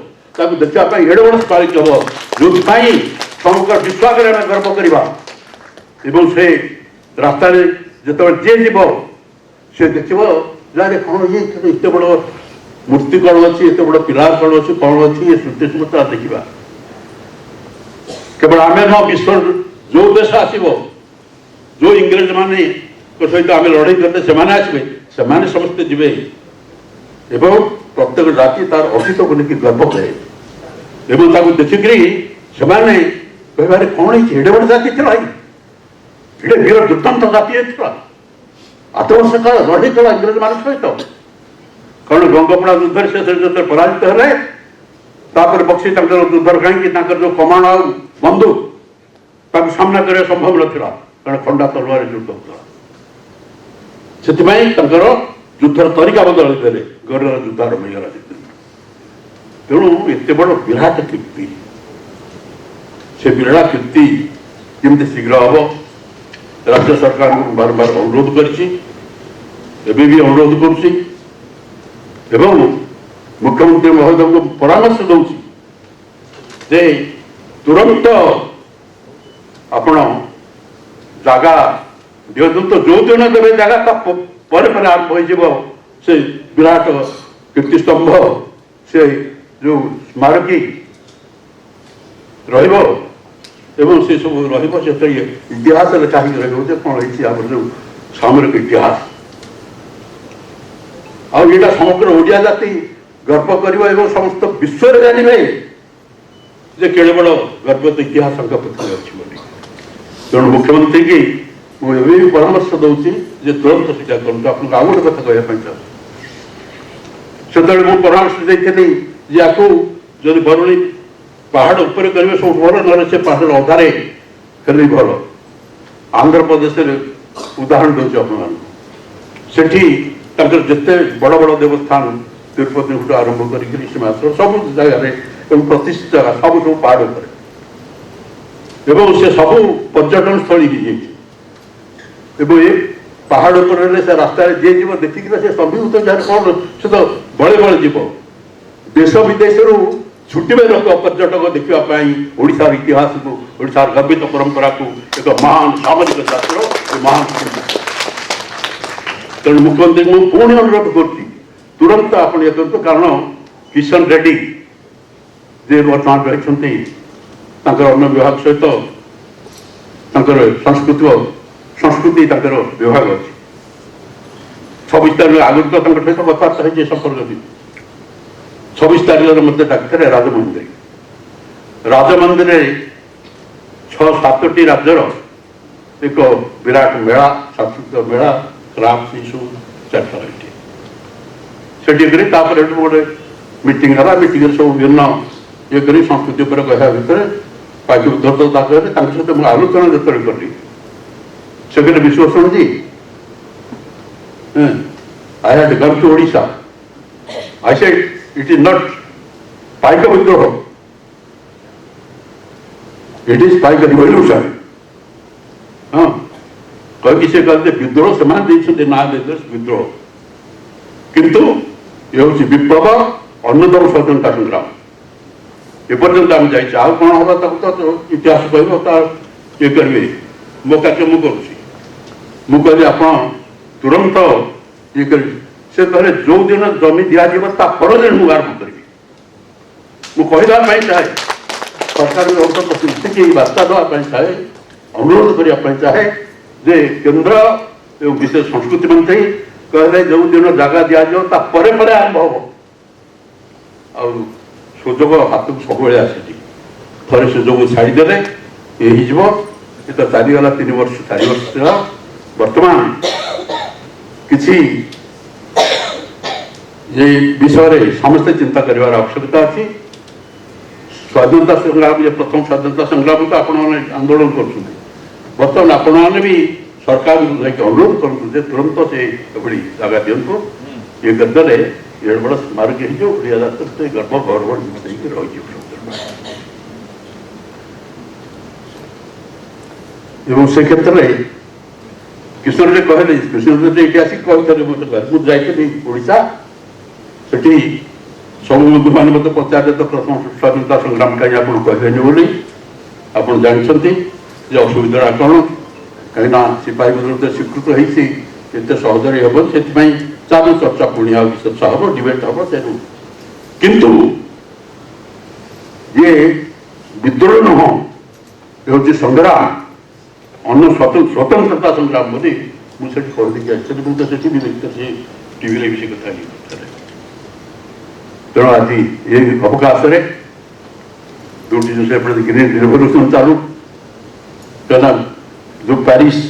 देखा एड़े बड़ स्मारक हम जो समग्र विश्वास गर्व करवा से रास्ता जो जे जीव से देख कौन ये एत बड़ मूर्ति कौन अच्छी एत बड़ पिलार कौन अच्छी ये स्मृति समता देखा केवल आम न विश्व जो देश आसो जो इंग्रेज माने सहित आम लड़ाई करते से समस्ते जीवे एवं प्रत्येक जाति तार अतीत को लेकिन गर्व करे एवं देखिक कहबार कौन एडे बड़ जाति थी एडे वीर दुर्दांत जाति आत्मवर्ष काल लड़ाई कला इंग्रेज मान सहित कारण गंगपड़ा युद्ध से जो पराजित है तापर बक्सी युद्ध कहीं जो कमाण आ बंदूक सामना करने संभव नाला कारण खंडा तलवार युद्ध होता से युद्धर तरीका बदल देते गौरव युद्ध आरंभ होगा तेणु एत बड़ विराट कीर्ति से विराट कीर्ति केमती शीघ्र हम राज्य सरकार को बारंबार अनुरोध अनुरोध कर मुख्यमंत्री महोदय को परामर्श दूसरी जे तुरंत आपण जगह दिवस तो जो दिन देवे जगह पर आरंभ हो से विराट कीर्तिस्तंभ से जो स्मारकी एवं से सब इतिहास लिखा कौन है जो सामरिक इतिहास आईटा समग्र ओडिया जाति गर्व कर समस्त विश्व जानवे जे केड़े बड़ गर्वित इतिहास पृथ्वी अच्छी तेणु मुख्यमंत्री की मुझे परामर्श दूसरी जे तुरंत सीधा करूँ आपको आउ गोटे कथा कहना से मुझे परामर्श देती या जब बरुणी पहाड़ उपर करेंगे सब भल ना से पहाड़ अधारे कले भल आंध्र प्रदेश उदाहरण दूसरी आपको जिते बड़ बड़ देवस्थान तिरुपति आरंभ कर सब जगह प्रतिष्ठित जगह सब सब पहाड़ उपर से सब पर्यटन स्थली ये पहाड़ उपर से रास्ता जे जीव देखिक से सभीभूत जहाँ कौन से तो बड़े बड़े जीव देश विदेश छुटे लोक पर्यटक देखापी ओडार इतिहास को ओडार गर्वित परंपरा को एक महान सामाजिक जातिर महान तेणु मुख्यमंत्री को पुणी अनुरोध कर तुरंत आप करूँ कारण किशन रेड्डी जे बर्तमान रही अन्य विभाग सहित संस्कृतिक संस्कृति विभाग अच्छी 26 तारीख आगुरी तो सहित कथबार्ता है संपर्क भी 26 तारीख मत डाक राजमंदिर 6-7टी राज्यर एक विराट मेला सांस्कृतिक मेला क्राफ्ट सब चलता से गोटे मीटिंग है मीटिंग सब विभिन्न ये कर संस्कृति पर कहवा भितर पार्टी उद्धता सहित मुझे आलोचना जो कली से Vishwabhushan ji I had come to Odisha I said it is not Paika विद्रोह इट इज पाइक रिवोल्यूशन हाँ कहीं से कहते विद्रोह से ना विद्रोह किंतु ये हूँ विप्लव अन्नतम स्वतंत्रता संग्राम एपर्यंत आम जाइए आउ कौन हम तो इतिहास कह ये करेंगे मो कार्य मुझे कहली आप तुरंत ये कर से कहले जो दिन जमी दिज्व पर दिन मुझे आरम्भ करी मुझे चाहे सरकार की बार्ता देवाई चाहे अनुरोध करने चाहे जे केंद्र एवं विशेष संस्कृति मंत्री कहले जो दिन जगह दिज्व आरंभ हम आ सुजोग हाथ को सब आसी थे सुजोग छाड़देले ये तो चालीगला 3 वर्ष 4 वर्ष वर्तमान किसी ये विषय समस्ते चिंता कर आवश्यकता अच्छी स्वाधीनता संग्राम ये प्रथम स्वाधीनता संग्राम तो आपण आंदोलन कर बर्तमान आपण भी सरकार अनुरोध कर तुरंत से जगह दिंतु ये करदे ये बड़ा स्मारक गर्व गौरव रही से क्षेत्र में किशोर जी कहले किशोर जी ये आसिक मुझे ओडिशा से सब बंधु मैंने मत पचारे तो प्रथम स्वाधीनता संग्राम कहीं आप कहलेनि बोली आप जानते असुविधा कौन कहीं सिपाही विरोध स्वीकृत होते सहजरे हम से चालू चर्चा पुणी चर्चा हम डिबेट हम तेणु किंतु ये विद्रोह नुह ये संग्राम अन्न स्वतंत्रता संग्राम बोली मुझे कहदी एक्चुअली मुझे भी देखते टीवी भी से कथा तेणु आज ये अवकाश जो ग्रीन रिवोल्यूशन चालू कहना जो पेरिस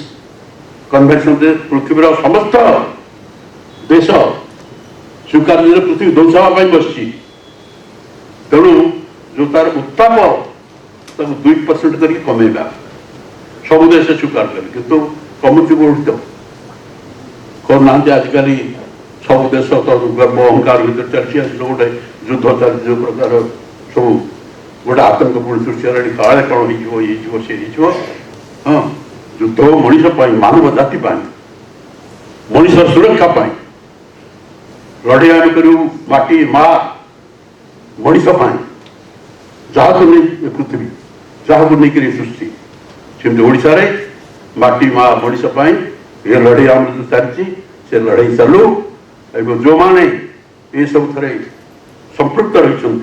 कन्वेंशन पृथ्वी समस्त देश स्वीकार पृथ्वी ध्वंस होगा बस तेणु जो तार उत्ताप 2% करके कमेगा सब देश स्वीकार कर किंतु कमुची बहुत करना आजिकल सब देश तो गर्व अहंकार भर चलती गोटे युद्ध चलती जो प्रकार सब गोटे आतंक पूर्ण सृष्टि काले कौन हो हाँ युद्ध मनीष मानव जाति मनीष सुरक्षा लड़े आम करूँ माटी माँ मनीष जहाँ को नहीं पृथ्वी जहाँ को लेकर सृष्टि सेमती ओडिशा रे माटी माँ मनीष ये लड़े आम चलती से लड़ाई चालू एवं जो माने ये सब थे संपृक्त रही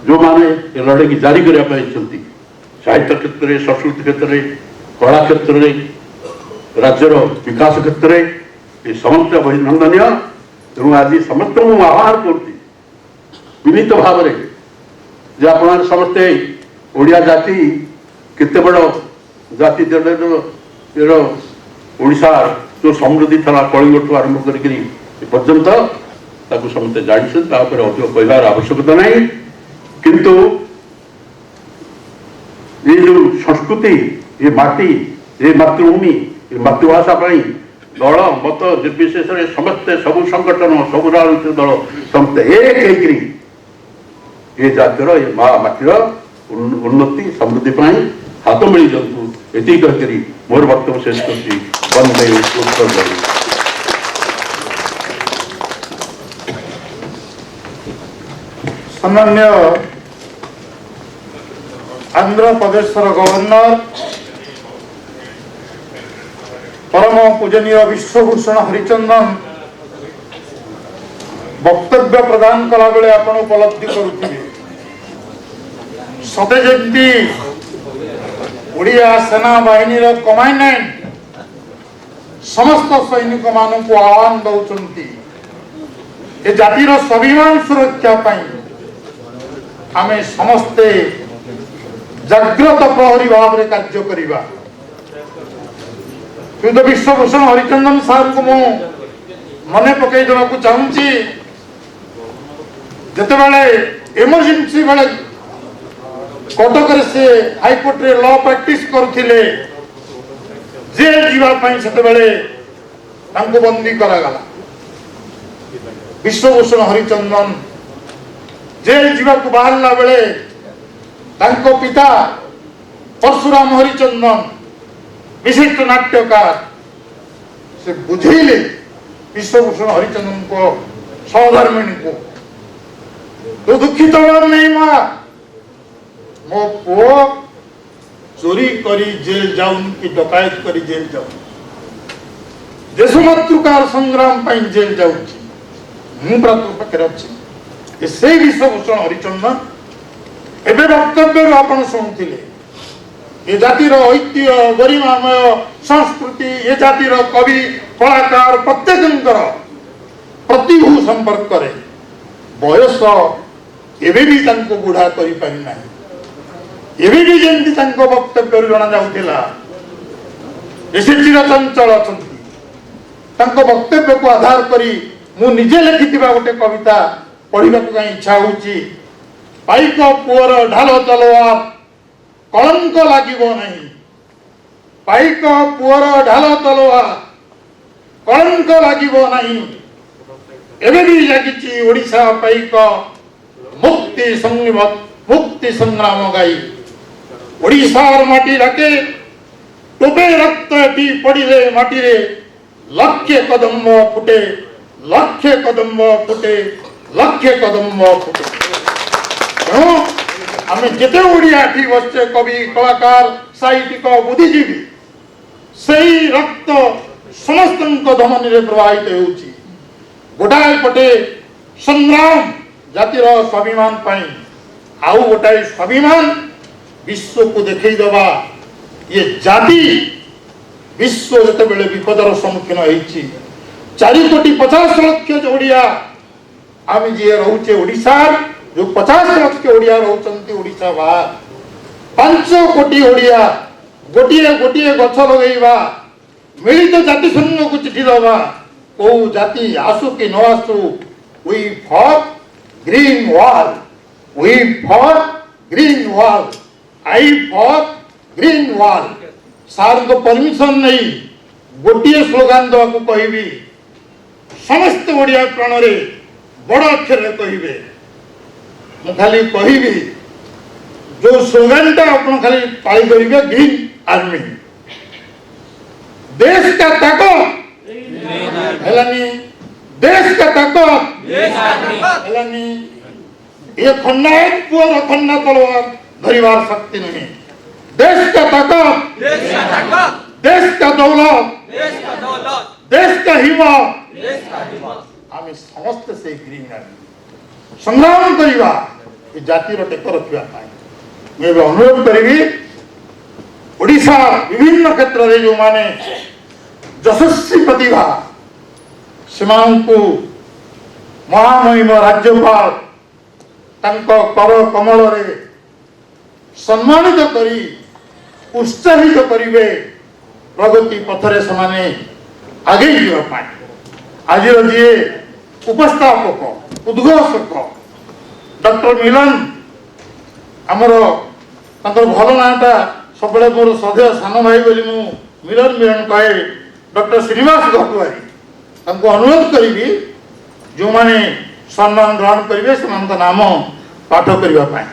जो माने ये लड़ाई की जारी करने साहित्य क्षेत्र में संस्कृति क्षेत्र में कला क्षेत्र में राज्यर विकास क्षेत्र में ये समस्त अभिनंदनीय तेणु आज समस्त मुझे आह्वान कर विनीत भाव जे आप समस्ते ओडिया जाति केते बड़ जाति ओडिशा जो समृद्धि था कलिंग ठू आरंभ करपर्यंत समस्ते जानते अधिक कहबार आवश्यकता नहीं किंतु ये जो संस्कृति ये माटी ये मातृभूमि ये मातृभाषा दल मत निर्विशेष समस्ते सब संगठन सब राजनीतिक दल समस्ते एक ये जातिर ये माँ माटीर उन्नति समृद्धि हाथ मिली दिंतु ये कहकर मोर वक्तव्य शेष कर वंदे उत्तर सम्मान्य आंध्र प्रदेश गवर्नर परम पूजनीय विश्वभूषण हरिचंदन वक्तव्य प्रदान कला बेले आपण उपलब्धि करुथिबे सते जेंती ओडिया सेना बाहिनी रो कमांडेंट समस्त सैनिक मानक आह्वान दौरान ए जातिर स्वाभिमान सुरक्षा पाई आमे समस्ते जाग्रत प्रहरी भाव में कार्य करिबा। तो विश्वभूषण हरिचंदन साहब को मु मन पकई देवाक चाहूँगी जिते बेले इमरजेंसी बेले कटक से हाईकोर्ट रे लॉ प्रैक्टिस करथिले जेल जीवा पाई सेते बेले तांको बंदी करागला। विश्वभूषण हरिचंदन जेल जीवा को बाहरला बेले तांको पिता परशुराम हरिचंदन विशिष्ट नाट्यकार से बुझेले विश्वभूषण हरिचंदन को सहधर्मिणी को तो दुखित नहीं माँ मो पुओ चोरी करी जेल जाऊन कि डकायत करी जेल जाऊन देशमातृकार संग्राम पाई जेल जाऊँगी मु पाखे अच्छी से विश्वभूषण हरिचंदन एवं वक्तव्य आपण शुणुले ये जातिर ऐतिह्य गरिमामय संस्कृति ये जातिर कवि कलाकार प्रत्येक प्रतिभू संपर्क करे बयस एवं भी बुढ़ा करना एवं भी जमी वक्तव्य जना जाऊला से चिरचंचल अच्छा वक्तव्य को आधार करी मु निजे लिखि गोटे कविता पढ़ा इच्छा होची। पाइक पुअर ढाल तलवार कलंक लागिबो नहीं पाइक पुअर ढाल तलवार कलंक लागिबो नहीं एबे भी लागिची ओडिशा पाइक मुक्ति संग्राम गाई ओडिशार माटी राके टोपे रक्त टी पड़िले माटी रे लक्ष्य कदम फुटे लक्ष्य कदम फुटे लक्ष्य कदम फुटे। तेणु आम जिते ओडिया ठी बसचे कवि कलाकार साहित्यिक बुद्धिजीवी से रक्त समस्त धमनी रे प्रवाहित होउची। गोटाए पटे संग्राम जातिर स्वाभिमान पाई आउ गोटाए स्वाभिमान विश्व को देखई दबा ये जाति विश्व जते बेले विपदर सम्मुखीन होईची 4,50,00,000 ओडिया आम जी रोचे ओडिशा जो 50 लाख ओडिया रोचंती ओडिशा बाहर 5 कोटी ओडिया गोटिए गोटिए गछ लगेबा मिलित जाति संघ को चिठी दबा को जाति आसु कि न आसु V for green wall V for green wall I for green wall sir को परमिशन नहीं गोटिए स्लोगान दवा को कहबी समस्त ओडिया प्राण रे बड़ अक्षर रे कहबे मु खाली कहबी जो स्लोगान टा अपन खाली पाई करिवे ग्रीन आर्मी देश का ताकत हेलानी देश का ताकत हेलानी ये खंडायत पुअर खंडा तलवार धरिवार शक्ति नहीं देश का ताकत देश का दौलत देश का हिम्मत आम समस्त से ग्रीन आर्मी संग्राम करवा जातिर टेक रखा मुझे अनुरोध करी ओडिशा विभिन्न क्षेत्र में जो माने यशस्वी प्रतिभा से महामहिम राज्यपाल तांको कर कमल रे सम्मानित करी उत्साहित करिवे प्रगति पथरे समाने आगे जीवा आज जी उपस्थापक उद्घोषक डॉक्टर मिलन आमर भल नाटा सब मोर श्रद्धेय सान भाई बोली मु मिलन मिलन कहे डॉक्टर श्रीनिवास घटुआरी अनुरोध करी जो माने सम्मान ग्रहण करेंगे से नाम पाठ करने।